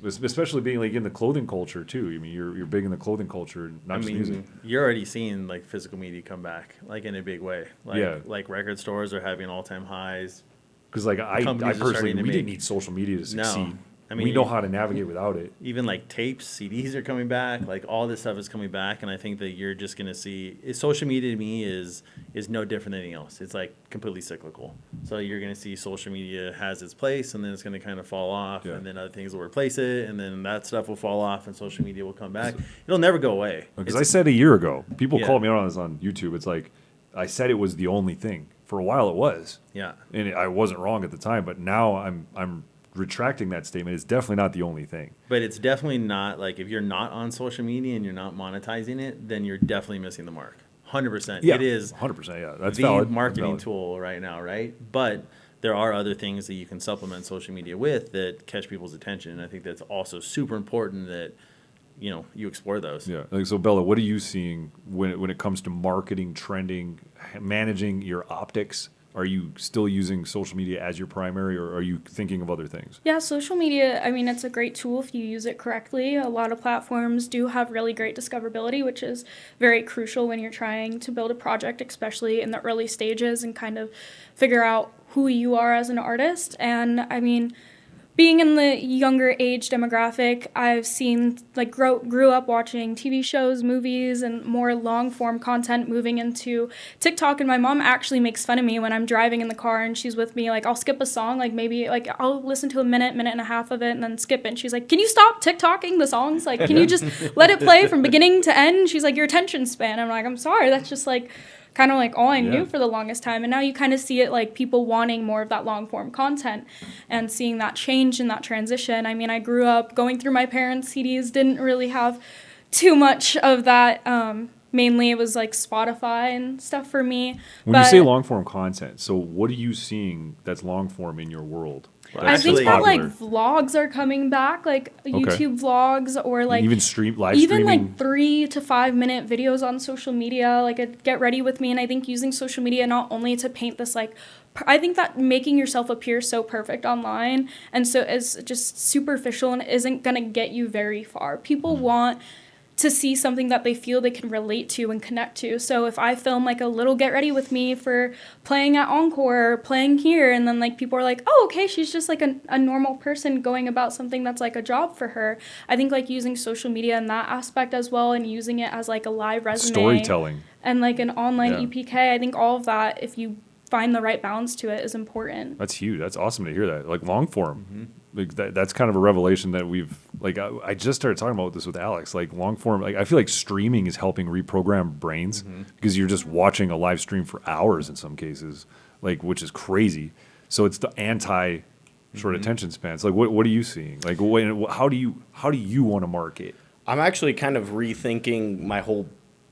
Especially being like in the clothing culture too. I mean, you're big in the clothing culture, not just music. You're already seeing like physical media come back, like in a big way. Like, Yeah. like record stores are having all-time highs. Because like I Companies are personally, starting to we didn't make- need social media to No. succeed. I mean, we know how to navigate without it. Even like tapes, CDs are coming back. Like all this stuff is coming back, and I think that you're just gonna see social media to me is no different than anything else. It's like completely cyclical. So you're gonna see social media has its place, and then it's gonna kind of fall off, Yeah. and then other things will replace it, and then that stuff will fall off, and social media will come back. It'll never go away. Because I said a year ago, people Yeah. called me out on this on YouTube. It's like I said it was the only thing. For a while it was. Yeah. And I wasn't wrong at the time, but now I'm retracting that statement. It's definitely not the only thing. But it's definitely not like if you're not on social media and you're not monetizing it, then you're definitely missing the mark. 100%. Yeah, It is 100%. Yeah, that's the valid. marketing Valid. tool right now, right? But there are other things that you can supplement social media with that catch people's attention. And I think that's also super important that, you explore those. Yeah. Like, so Bella, what are you seeing when it comes to marketing, trending, managing your optics? Are you still using social media as your primary, or are you thinking of other things? Yeah, social media, I mean, it's a great tool if you use it correctly. A lot of platforms do have really great discoverability, which is very crucial when you're trying to build a project, especially in the early stages, and kind of figure out who you are as an artist. And I mean, being in the younger age demographic, I've seen, like, grew up watching TV shows, movies, and more long form content moving into TikTok. And my mom actually makes fun of me when I'm driving in the car and she's with me. Like, I'll skip a song, like maybe like I'll listen to a minute and a half of it and then skip it. And she's like, "Can you stop TikToking the songs? Like, can you just let it play from beginning to end?" She's like, "Your attention span." I'm like, "I'm sorry, that's just like kind of like all I knew for the longest time." And now you kind of see it like people wanting more of that long form content and seeing that change and that transition. I mean, I grew up going through my parents' CDs, didn't really have too much of that. Mainly it was like Spotify and stuff for me. When you say long form content, so what are you seeing that's long form in your world? I think that like popular? vlogs are coming back, like YouTube vlogs, or like even live streaming, like 3 to 5 minute videos on social media, like a Get Ready With Me. And I think using social media not only to paint this like, I think that making yourself appear so perfect online and so is just superficial and isn't gonna get you very far. People want to see something that they feel they can relate to and connect to. So if I film like a little Get Ready With Me for playing at Encore or playing here, and then like people are like, "Oh, okay, she's just like a normal person going about something that's like a job for her." I think like using social media in that aspect as well, and using it as like a live resume, storytelling, and like an online EPK, I think all of that, if you find the right balance to it, is important. That's huge. That's awesome to hear that. Like long form. Like that's kind of a revelation that we've, like, I just started talking about this with Alex. Like long form, like I feel like streaming is helping reprogram brains because you're just watching a live stream for hours in some cases, like, which is crazy. So it's the anti short attention spans. Like what are you seeing? Like how do you want to market? I'm actually kind of rethinking my whole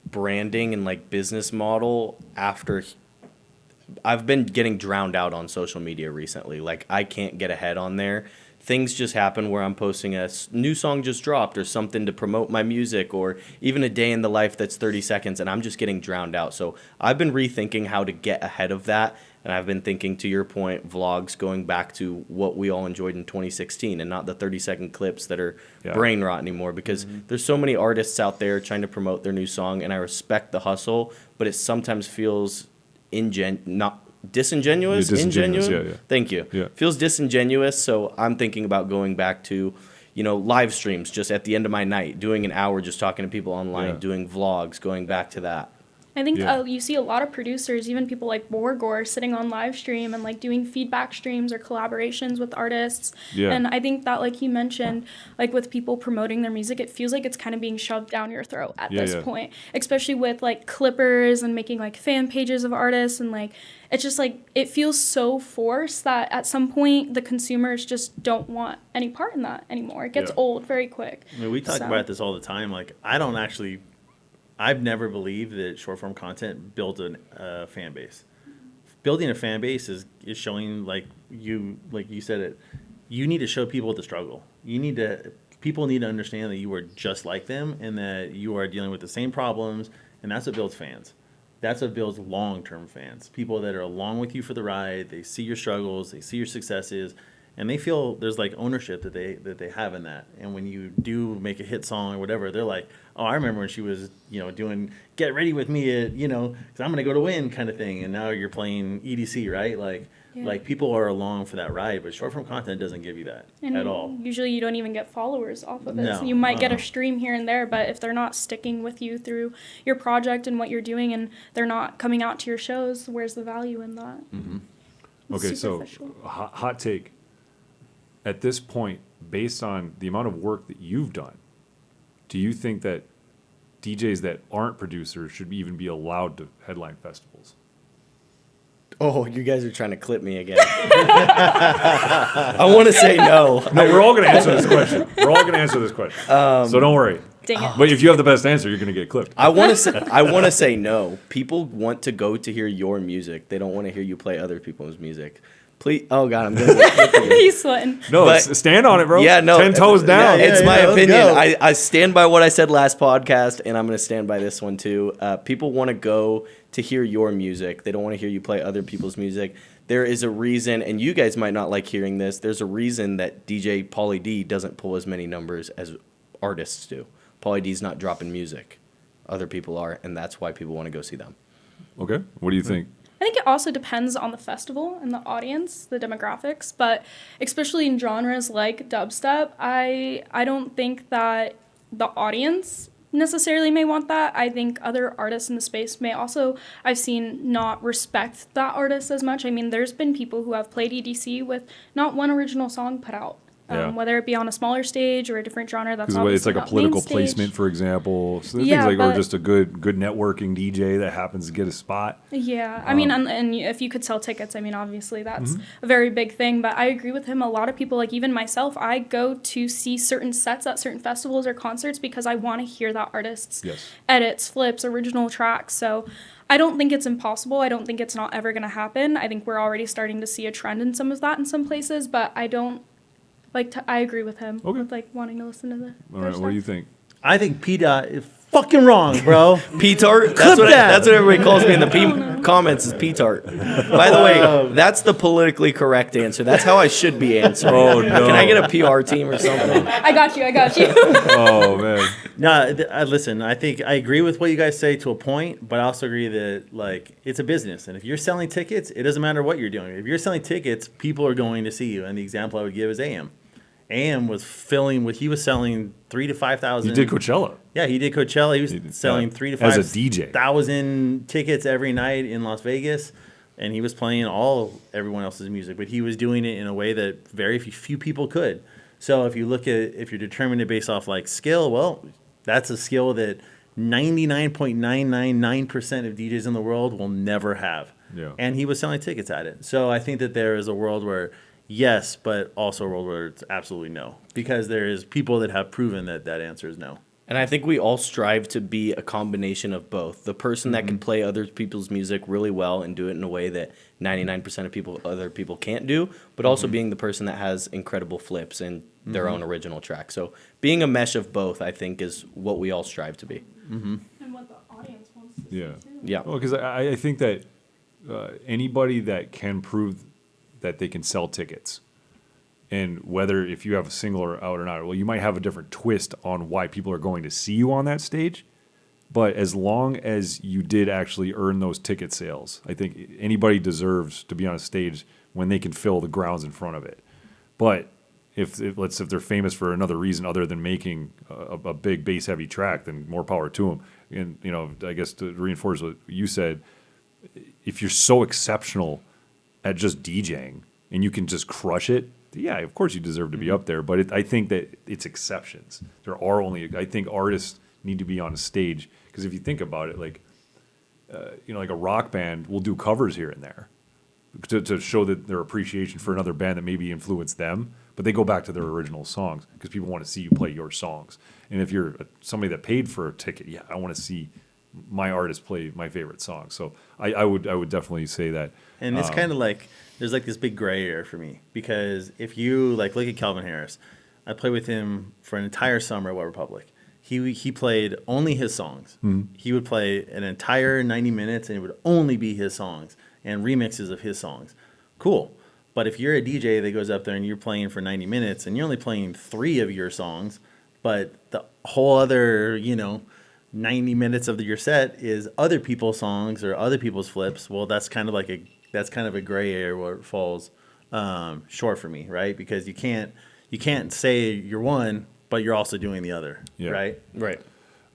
branding and like business model after I've been getting drowned out on social media recently. Like I can't get ahead on there. Things just happen where I'm posting a new song just dropped or something to promote my music or even a day in the life that's 30 seconds and I'm just getting drowned out. So I've been rethinking how to get ahead of that. And I've been thinking, to your point, vlogs going back to what we all enjoyed in 2016 and not the 30-second clips that are brain rot anymore, because there's so many artists out there trying to promote their new song, and I respect the hustle, but it sometimes feels disingenuous. Yeah. Thank you. Yeah. Feels disingenuous, so I'm thinking about going back to, live streams just at the end of my night, doing an hour just talking to people online, doing vlogs, going back to that. I think you see a lot of producers, even people like Borgor, sitting on live stream and like doing feedback streams or collaborations with artists. Yeah. And I think that, like you mentioned, like with people promoting their music, it feels like it's kind of being shoved down your throat at this point, especially with like clippers and making like fan pages of artists. And like, it's just like, it feels so forced that at some point the consumers just don't want any part in that anymore. It gets old very quick. I mean, we talk about this all the time. Like, I've never believed that short form content builds a fan base. Building a fan base is showing, like you said it, you need to show people the struggle. People need to understand that you are just like them and that you are dealing with the same problems, and that's what builds fans. That's what builds long-term fans. People that are along with you for the ride, they see your struggles, they see your successes, and they feel there's like ownership that they have in that. And when you do make a hit song or whatever, they're like, "Oh, I remember when she was, doing Get Ready With Me at, because I'm going to go to win," kind of thing. And now you're playing EDC, right? Like people are along for that ride, but short form content doesn't give you that at all. Usually you don't even get followers off of it. No, So you might get a stream here and there, but if they're not sticking with you through your project and what you're doing, and they're not coming out to your shows, where's the value in that? It's Okay, so superficial. hot take. At this point, based on the amount of work that you've done, do you think that DJs that aren't producers should even be allowed to headline festivals? Oh, you guys are trying to clip me again. I want to say no. No, we're all going to answer this question. So don't worry. Dang it. But if you have the best answer, you're going to get clipped. I want to say no. People want to go to hear your music. They don't want to hear you play other people's music. Please. Oh God, I'm going to He's sweating. No, But- stand on it, bro. Yeah, no. 10 toes down. Yeah, It's my let's opinion. go. I stand by what I said last podcast, and I'm going to stand by this one too. People want to go to hear your music. They don't want to hear you play other people's music. There is a reason, and you guys might not like hearing this. There's a reason that DJ Pauly D doesn't pull as many numbers as artists do. Pauly D's not dropping music. Other people are, and that's why people want to go see them. Okay. What do you think? I think it also depends on the festival and the audience, the demographics, but especially in genres like dubstep, I don't think that the audience necessarily may want that. I think other artists in the space may also, I've seen, not respect that artist as much. I mean, there's been people who have played EDC with not one original song put out. Yeah. Whether it be on a smaller stage or a different genre, that's Because obviously it's like a not political main stage. placement, for example. So the Yeah, things like, or but- just a good networking DJ that happens to get a spot. Yeah, I mean, and if you could sell tickets, I mean, obviously that's Mm-hmm. a very big thing. But I agree with him. A lot of people, like even myself, I go to see certain sets at certain festivals or concerts because I want to hear that artist's Yes. edits, flips, original tracks. So I don't think it's impossible. I don't think it's not ever going to happen. I think we're already starting to see a trend in some of that in some places, but I don't I agree with him. Okay. With, like wanting to listen to the. All right. What do you think? I think PDOT is fucking wrong, bro. P-tart? Clip that. That's what everybody calls me in the comments is P-tart. By the way, that's the politically correct answer. That's how I should be answering. Oh, no. Can I get a PR team or something? I got you. Oh, man. No, listen. I think I agree with what you guys say to a point, but I also agree that like it's a business, and if you're selling tickets, it doesn't matter what you're doing. If you're selling tickets, people are going to see you. And the example I would give is AM. AM was filling what he was selling 3,000 to 5,000. You did Coachella. Yeah, he did Coachella. He was He did selling that 3,000 to as 5,000 a DJ. tickets every night in Las Vegas, and he was playing everyone else's music, but he was doing it in a way that very few people could. So if you're determined to base off like skill, well, that's a skill that 99.999% of DJs in the world will never have. Yeah. And he was selling tickets at it. So I think that there is a world where yes, but also a world where it's absolutely no, because there is people that have proven that answer is no. And I think we all strive to be a combination of both. The person that can play other people's music really well and do it in a way that 99% of other people can't do, but also being the person that has incredible flips and their own original track. So being a mesh of both, I think, is what we all strive to be. And what the audience wants to Yeah. see too. Yeah. Well, because I think that anybody that can prove that they can sell tickets, and whether if you have a single or out or not, well, you might have a different twist on why people are going to see you on that stage. But as long as you did actually earn those ticket sales, I think anybody deserves to be on a stage when they can fill the grounds in front of it. But if they're famous for another reason other than making a big bass heavy track, then more power to them. And I guess to reinforce what you said, if you're so exceptional at just DJing and you can just crush it, yeah, of course you deserve to be up there. But I think that it's exceptions. I think artists need to be on a stage, because if you think about it, like like a rock band will do covers here and there to show that their appreciation for another band that maybe influenced them, but they go back to their original songs because people want to see you play your songs. And if you're somebody that paid for a ticket, yeah, I want to see my artist play my favorite song. So I would definitely say that. And it's kind of like there's like this big gray area for me, because if you like look at Calvin Harris, I played with him for an entire summer at Wet Republic. He played only his songs. Mm-hmm. He would play an entire 90 minutes, and it would only be his songs and remixes of his songs. Cool. But if you're a DJ that goes up there and you're playing for 90 minutes and you're only playing 3 of your songs, but the whole other 90 minutes of your set is other people's songs or other people's flips, well, that's kind of a gray area where it falls short for me, right? Because you can't say you're one, but you're also doing the other, Yeah. right? Right.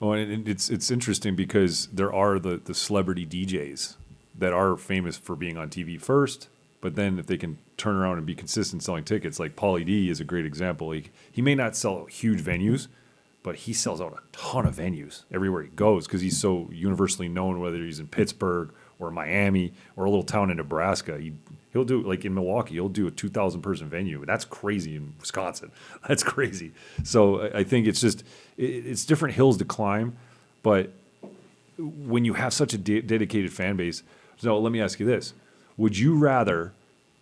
Well, and it's interesting because there are the celebrity DJs that are famous for being on TV first, but then if they can turn around and be consistent selling tickets, like Pauly D is a great example. He may not sell huge venues, but he sells out a ton of venues everywhere he goes because he's so universally known, whether he's in Pittsburgh or Miami or a little town in Nebraska. He'll do, like in Milwaukee, he'll do a 2,000 person venue. That's crazy in Wisconsin. That's crazy. So I think it's just, it's different hills to climb. But when you have such a dedicated fan base, so let me ask you this. Would you rather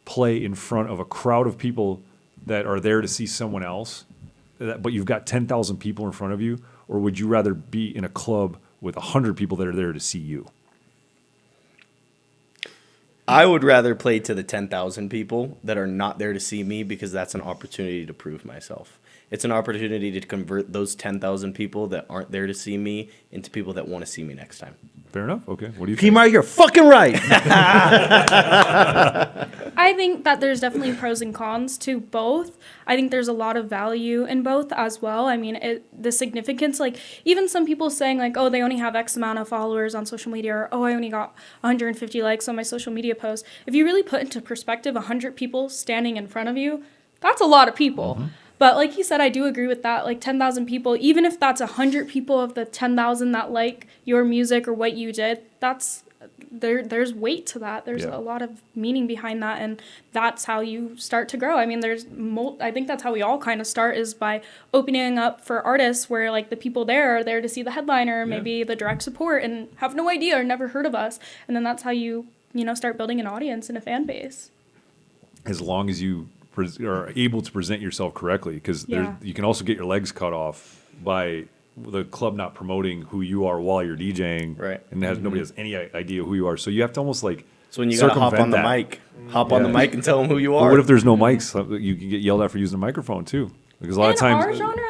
play in front of a crowd of people that are there to see someone else, but you've got 10,000 people in front of you, or would you rather be in a club with 100 people that are there to see you? I would rather play to the 10,000 people that are not there to see me, because that's an opportunity to prove myself. It's an opportunity to convert those 10,000 people that aren't there to see me into people that want to see me next time. Fair enough. Okay. What do you think? PMART, you're fucking right. I think that there's definitely pros and cons to both. I think there's a lot of value in both as well. I mean, the significance, like even some people saying like, oh, they only have X amount of followers on social media, or oh, I only got 150 likes on my social media post. If you really put into perspective 100 people standing in front of you, that's a lot of people. Mm-hmm. But like you said, I do agree with that. Like 10,000 people, even if that's 100 people of the 10,000 that like your music or what you did, there's weight to that. There's a lot of meaning behind that, and that's how you start to grow. I mean, I think that's how we all kind of start, is by opening up for artists where like the people there are there to see the headliner, maybe the direct support, and have no idea or never heard of us, and then that's how you start building an audience and a fan base. As long as you are able to present yourself correctly, because you can also get your legs cut off by the club not promoting who you are while you're DJing, right? And nobody has any idea who you are. So you have to almost like, so when you gotta hop on the mic, on the mic and tell them who you are. But what if there's no mics? You can get yelled at for using a microphone too, because a lot of times. In our genre.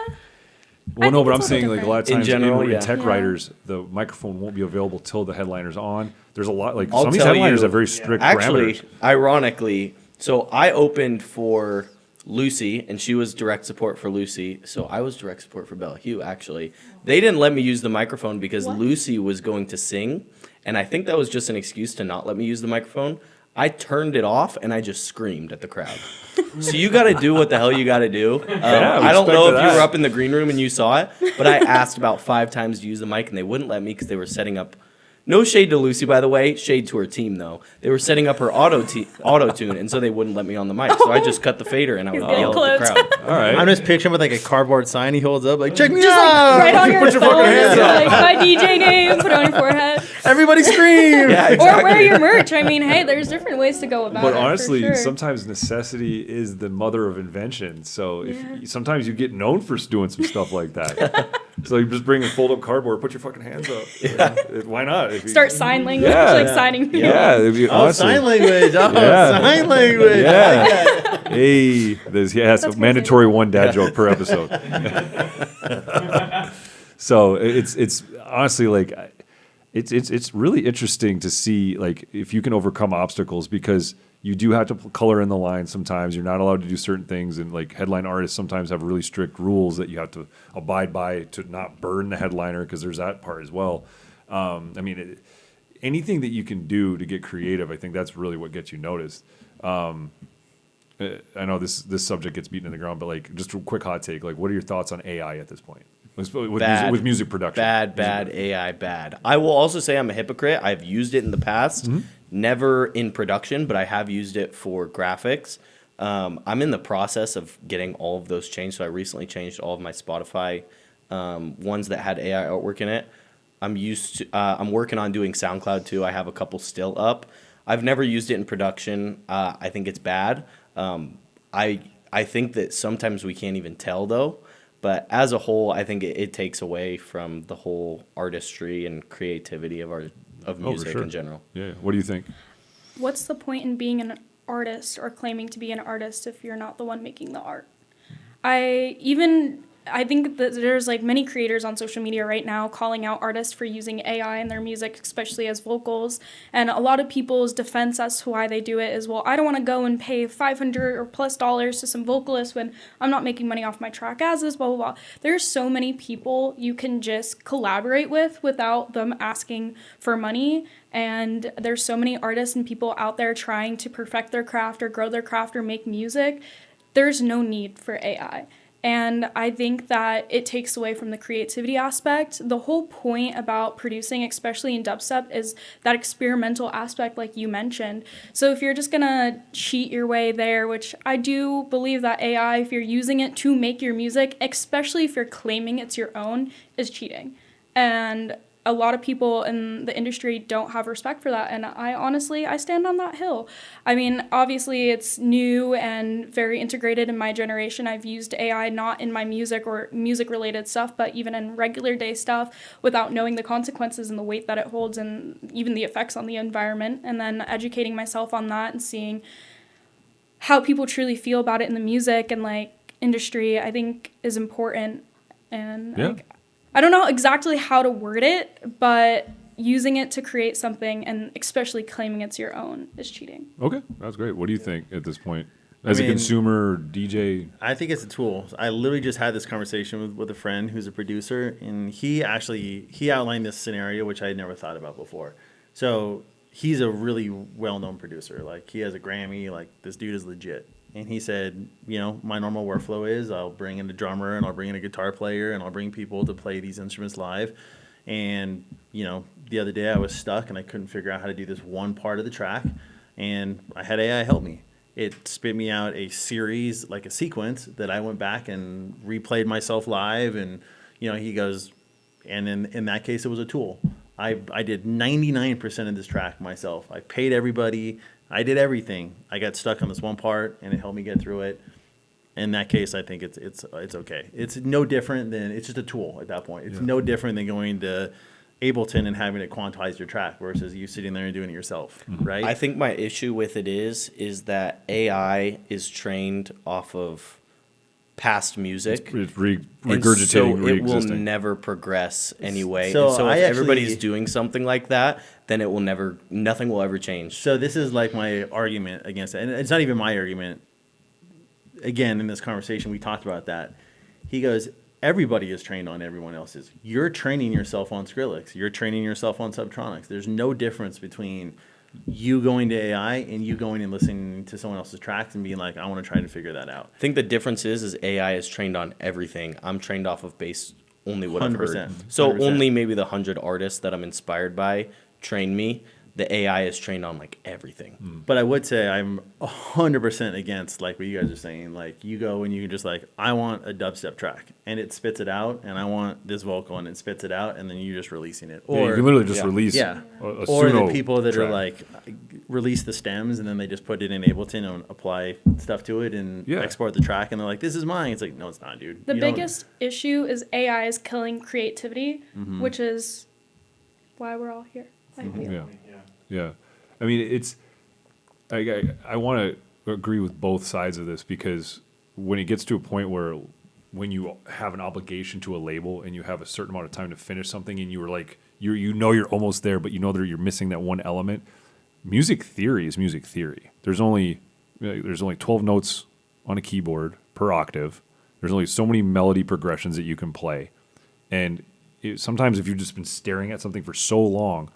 Well, no, but I'm saying like a lot of times in general, in tech writers, the microphone won't be available till the headliner's on. There's a lot like some of these headliners have very strict parameters. Ironically, so I opened for Lucy, and she was direct support for Lucy. So I was direct support for Bellahue, actually. They didn't let me use the microphone because Lucy was going to sing, and I think that was just an excuse to not let me use the microphone. I turned it off, and I just screamed at the crowd. So you got to do what the hell you got to do. I don't know if you were up in the green room and you saw it, but I asked about 5 times to use the mic, and they wouldn't let me because they were setting up. No shade to Lucy, by the way. Shade to her team, though. They were setting up her auto-tune, and so they wouldn't let me on the mic. So I just cut the fader, and I would yell at the crowd. All right. I'm just picturing with like a cardboard sign he holds up, like, check me just out! Like, right on your put your phone, fucking hands up. like my DJ name, put it on your forehead. Everybody scream! Yeah, exactly. Or wear your merch. I mean, hey, there's different ways to go about it. But honestly, for sure. sometimes necessity is the mother of invention. So sometimes you get known for doing some stuff like that. So you just bring a fold-up cardboard, put your fucking hands up. Yeah. Why not? Start sign language, like signing people. Yeah. Sign language. Sign language. Yeah. Hey, it's a mandatory one dad joke per episode. So it's honestly like, it's really interesting to see like if you can overcome obstacles, because you do have to color in the line sometimes. You're not allowed to do certain things, and like headline artists sometimes have really strict rules that you have to abide by to not burn the headliner, because there's that part as well. I mean, anything that you can do to get creative, I think that's really what gets you noticed. I know this subject gets beaten in the ground, but like just a quick hot take, like what are your thoughts on AI at this point? With music production. Bad AI, bad. I will also say I'm a hypocrite. I've used it in the past, never in production, but I have used it for graphics. I'm in the process of getting all of those changed. So I recently changed all of my Spotify ones that had AI artwork in it. I'm working on doing SoundCloud too. I have a couple still up. I've never used it in production. I think it's bad. I think that sometimes we can't even tell though. But as a whole, I think it takes away from the whole artistry and creativity of music in general. Yeah. What do you think? What's the point in being an artist or claiming to be an artist if you're not the one making the art? I think that there's like many creators on social media right now calling out artists for using AI in their music, especially as vocals. And a lot of people's defense as to why they do it is, well, I don't want to go and pay $500 or plus to some vocalist when I'm not making money off my track as is, blah, blah, blah. There's so many people you can just collaborate with without them asking for money. And there's so many artists and people out there trying to perfect their craft or grow their craft or make music. There's no need for AI. And I think that it takes away from the creativity aspect. The whole point about producing, especially in dubstep, is that experimental aspect, like you mentioned. So if you're just gonna cheat your way there, which I do believe that AI, if you're using it to make your music, especially if you're claiming it's your own, is cheating. And a lot of people in the industry don't have respect for that, and I stand on that hill. I mean, obviously it's new and very integrated in my generation. I've used AI not in my music or music related stuff, but even in regular day stuff without knowing the consequences and the weight that it holds and even the effects on the environment, and then educating myself on that and seeing how people truly feel about it in the music and like industry, I think is important. And Yeah. I don't know exactly how to word it, but using it to create something and especially claiming it's your own is cheating. Okay, that's great. What do you think at this point? As a mean, consumer or DJ? I think it's a tool. I literally just had this conversation with a friend who's a producer, and he outlined this scenario, which I had never thought about before. So he's a really well-known producer. Like, he has a Grammy. Like, this dude is legit. And he said, my normal workflow is I'll bring in a drummer and I'll bring in a guitar player and I'll bring people to play these instruments live. And, the other day I was stuck and I couldn't figure out how to do this one part of the track. And I had AI help me. It spit me out a series, like a sequence, that I went back and replayed myself live. And, he goes, and in that case, it was a tool. I did 99% of this track myself. I paid everybody. I did everything. I got stuck on this one part, and it helped me get through it. In that case, I think it's okay. It's no different than, it's just a tool at that point. It's no different than going to Ableton and having it quantize your track versus you sitting there and doing it yourself, right? I think my issue with it is that AI is trained off of past music. It's And regurgitating so it will re-existing. never progress anyway. So and so I if everybody's actually- doing something like that, then nothing will ever change. So this is like my argument against it. And it's not even my argument. Again, in this conversation, we talked about that. He goes, everybody is trained on everyone else's. You're training yourself on Skrillex. You're training yourself on Subtronics. There's no difference between you going to AI and you going and listening to someone else's tracks and being like, I want to try to figure that out. I think the difference is AI is trained on everything. I'm trained off of base only what I've 100%. heard. So 100%. only maybe the 100 artists that I'm inspired by train me. The AI is trained on like everything. But I would say I'm 100% against like what you guys are saying. Like, you go and you can just like, I want a dubstep track, and it spits it out, and I want this vocal, and it spits it out, and then you're just releasing it. Yeah, you can literally just release yeah, a or the pseudo people that track. are like release the stems and then they just put it in Ableton and apply stuff to it and Yeah. export the track, and they're like, this is mine. It's like, no, it's not, dude. The You don't- biggest issue is AI is killing creativity, which is why we're all here. I feel. Yeah. I mean, it's. I want to agree with both sides of this, because when it gets to a point where when you have an obligation to a label and you have a certain amount of time to finish something, and you were like, you're almost there, but you know that you're missing that one element. Music theory is music theory. There's only 12 notes on a keyboard per octave. There's only so many melody progressions that you can play, sometimes if you've just been staring at something for so long,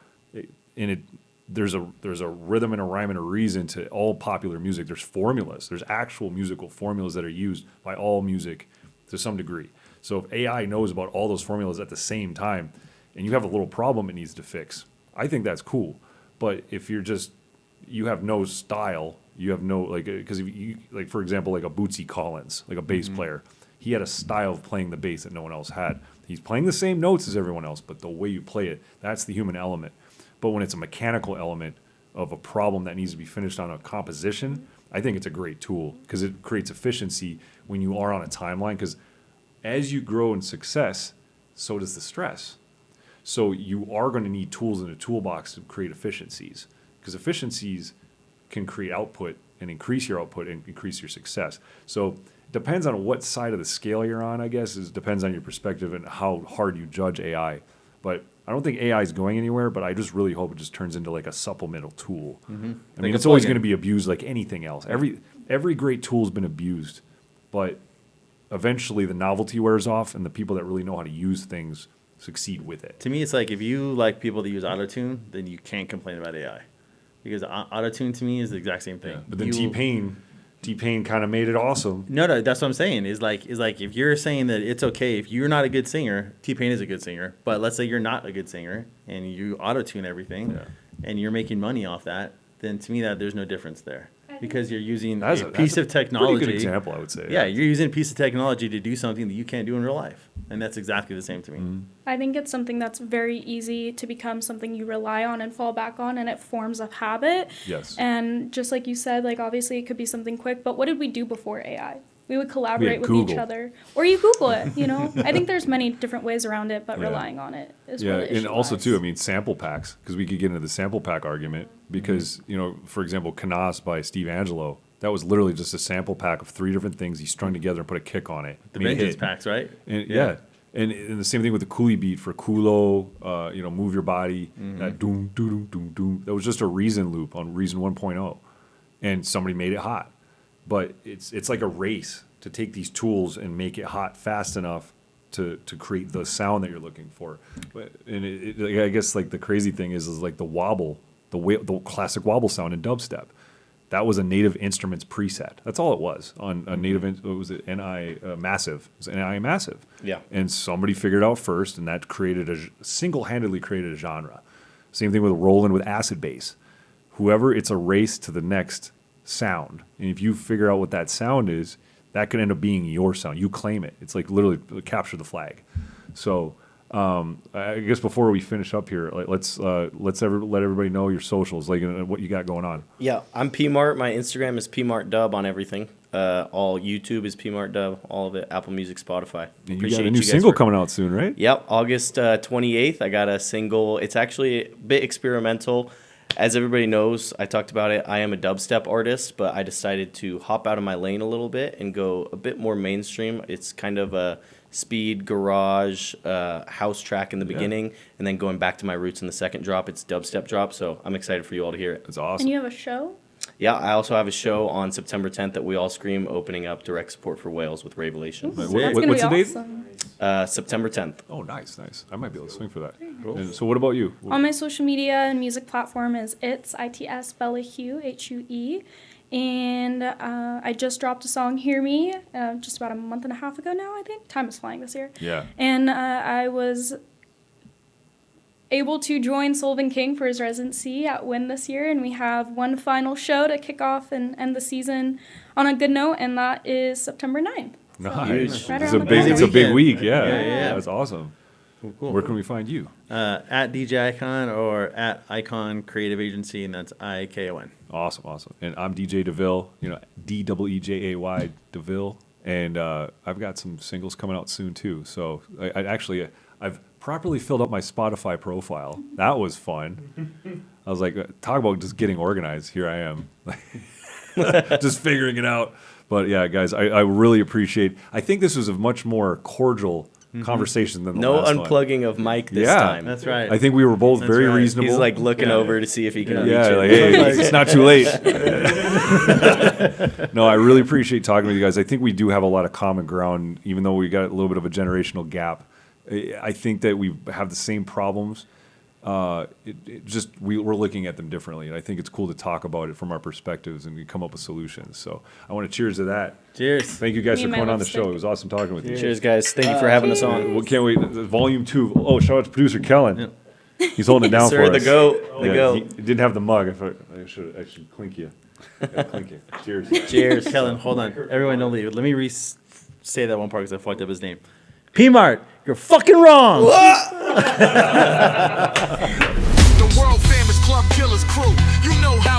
there's a rhythm and a rhyme and a reason to all popular music. There's formulas. There's actual musical formulas that are used by all music to some degree. So if AI knows about all those formulas at the same time, and you have a little problem it needs to fix, I think that's cool. But if you have no style, you have no, because you, like, for example, like a Bootsy Collins, like a bass player, he had a style of playing the bass that no one else had. He's playing the same notes as everyone else, but the way you play it, that's the human element. But when it's a mechanical element of a problem that needs to be finished on a composition, I think it's a great tool, because it creates efficiency when you are on a timeline. Because as you grow in success, so does the stress. So you are going to need tools in a toolbox to create efficiencies, because efficiencies can create output and increase your output and increase your success. So it depends on what side of the scale you're on, I guess. It depends on your perspective and how hard you judge AI. But I don't think AI is going anywhere, but I just really hope it just turns into like a supplemental tool. I mean, Like it's a always plugin. going to be abused like anything else. Every great tool's been abused, but eventually the novelty wears off, and the people that really know how to use things succeed with it. To me, it's like, if you like people that use autotune, then you can't complain about AI, because autotune to me is the exact same thing. But then You- T-Pain T-Pain kind of made it awesome. No, that's what I'm saying. Is like if you're saying that it's okay if you're not a good singer, T-Pain is a good singer. But let's say you're not a good singer and you auto-tune everything, and you're making money off that, then to me that there's no difference there because you're using a piece of technology. Pretty good example, I would say. Yeah, you're using a piece of technology to do something that you can't do in real life, and that's exactly the same to me. I think it's something that's very easy to become something you rely on and fall back on, and it forms a habit. Yes. And just like you said, like obviously it could be something quick, but what did we do before AI? We would collaborate with each Google. other, or you Google it. You know, I think there's many different ways around it, but relying on it is where the issue and also lies. too, I mean, sample packs, because we could get into the sample pack argument. Because you know, for example, Canas by Steve Angelo, that was literally just a sample pack of 3 different things he strung together and put a kick on it. The Made a Vengeance hit. packs, right? And, and the same thing with the Coolie beat for Kulo, you know, Move Your Body, that doom, doom, doom, doom, doom. That was just a Reason loop on Reason 1.0, and somebody made it hot. But it's like a race to take these tools and make it hot fast enough to create the sound that you're looking for. But and I guess like the crazy thing is like the wobble, the classic wobble sound in dubstep. That was a Native Instruments preset. That's all it was on a Native. What was it? NI Massive. It was NI Massive. Yeah. And somebody figured it out first, and that single-handedly created a genre. Same thing with Roland with acid bass. Whoever, it's a race to the next sound, and if you figure out what that sound is, that could end up being your sound. You claim it. It's like literally capture the flag. So I guess before we finish up here, like, let's let everybody know your socials, like what you got going on. Yeah, I'm PMART. My Instagram is PMARTDub on everything. All YouTube is PMARTDub. All of it. Apple Music, Spotify. And you got a new single coming out soon, right? Yep, August 28th. I got a single. It's actually a bit experimental. As everybody knows, I talked about it. I am a dubstep artist, but I decided to hop out of my lane a little bit and go a bit more mainstream. It's kind of a speed garage house track in the beginning, and then going back to my roots in the second drop. It's dubstep drop, so I'm excited for you all to hear it. It's awesome. And you have a show? Yeah, I also have a show on September 10th that We All Scream, opening up direct support for Wales with Revelation. That's What's gonna the be date? awesome. September 10th. Oh, nice. I might be able to swing for that. And so what about you? On my social media and music platform is its Bellahue, HUE. And I just dropped a song, Hear Me, just about a month and a half ago now, I think. Time is flying this year. Yeah. And I was able to join Sullivan King for his residency at WIN this year, and we have one final show to kick off and end the season on a good note, and that is September 9th. Nice. Right It's around a the big. corner. It's a big Weekend. week. Yeah. Yeah. That's awesome. Cool. Where can we find you? At DJ Icon or at Icon Creative Agency, and that's IKON. Awesome. And I'm DJ DeVille. You know, DEEJAY DeVille, and I've got some singles coming out soon too. So I've properly filled up my Spotify profile. That was fun. I was like, talk about just getting organized. Here I am, just figuring it out. But yeah, guys, I really appreciate. I think this was a much more cordial conversation than the No last one. unplugging of Mike this Yeah. time. That's right. I think we were both That's very right. reasonable. He's like looking Yeah. over to see if he can reach yeah, it. like, hey, it's not too late. No, I really appreciate talking with you guys. I think we do have a lot of common ground, even though we got a little bit of a generational gap. I think that we have the same problems. We're looking at them differently, and I think it's cool to talk about it from our perspectives and we come up with solutions. So I want to cheers to that. Cheers. Thank you guys Me for and my coming on the lipstick. show. It was awesome talking with you. Cheers, guys. Thank you for having us on. Well, can't wait. Volume 2. Oh, shout out to producer Kellen. He's holding it down Sir, for the us. goat. The Yeah, goat. He didn't have the mug. I should clink you. Yeah, clink you. Cheers. Cheers. Kellen, hold on. Everyone don't leave. Let me say that one part because I fucked up his name. PMART, you're fucking wrong. The world famous club killers crew. You know how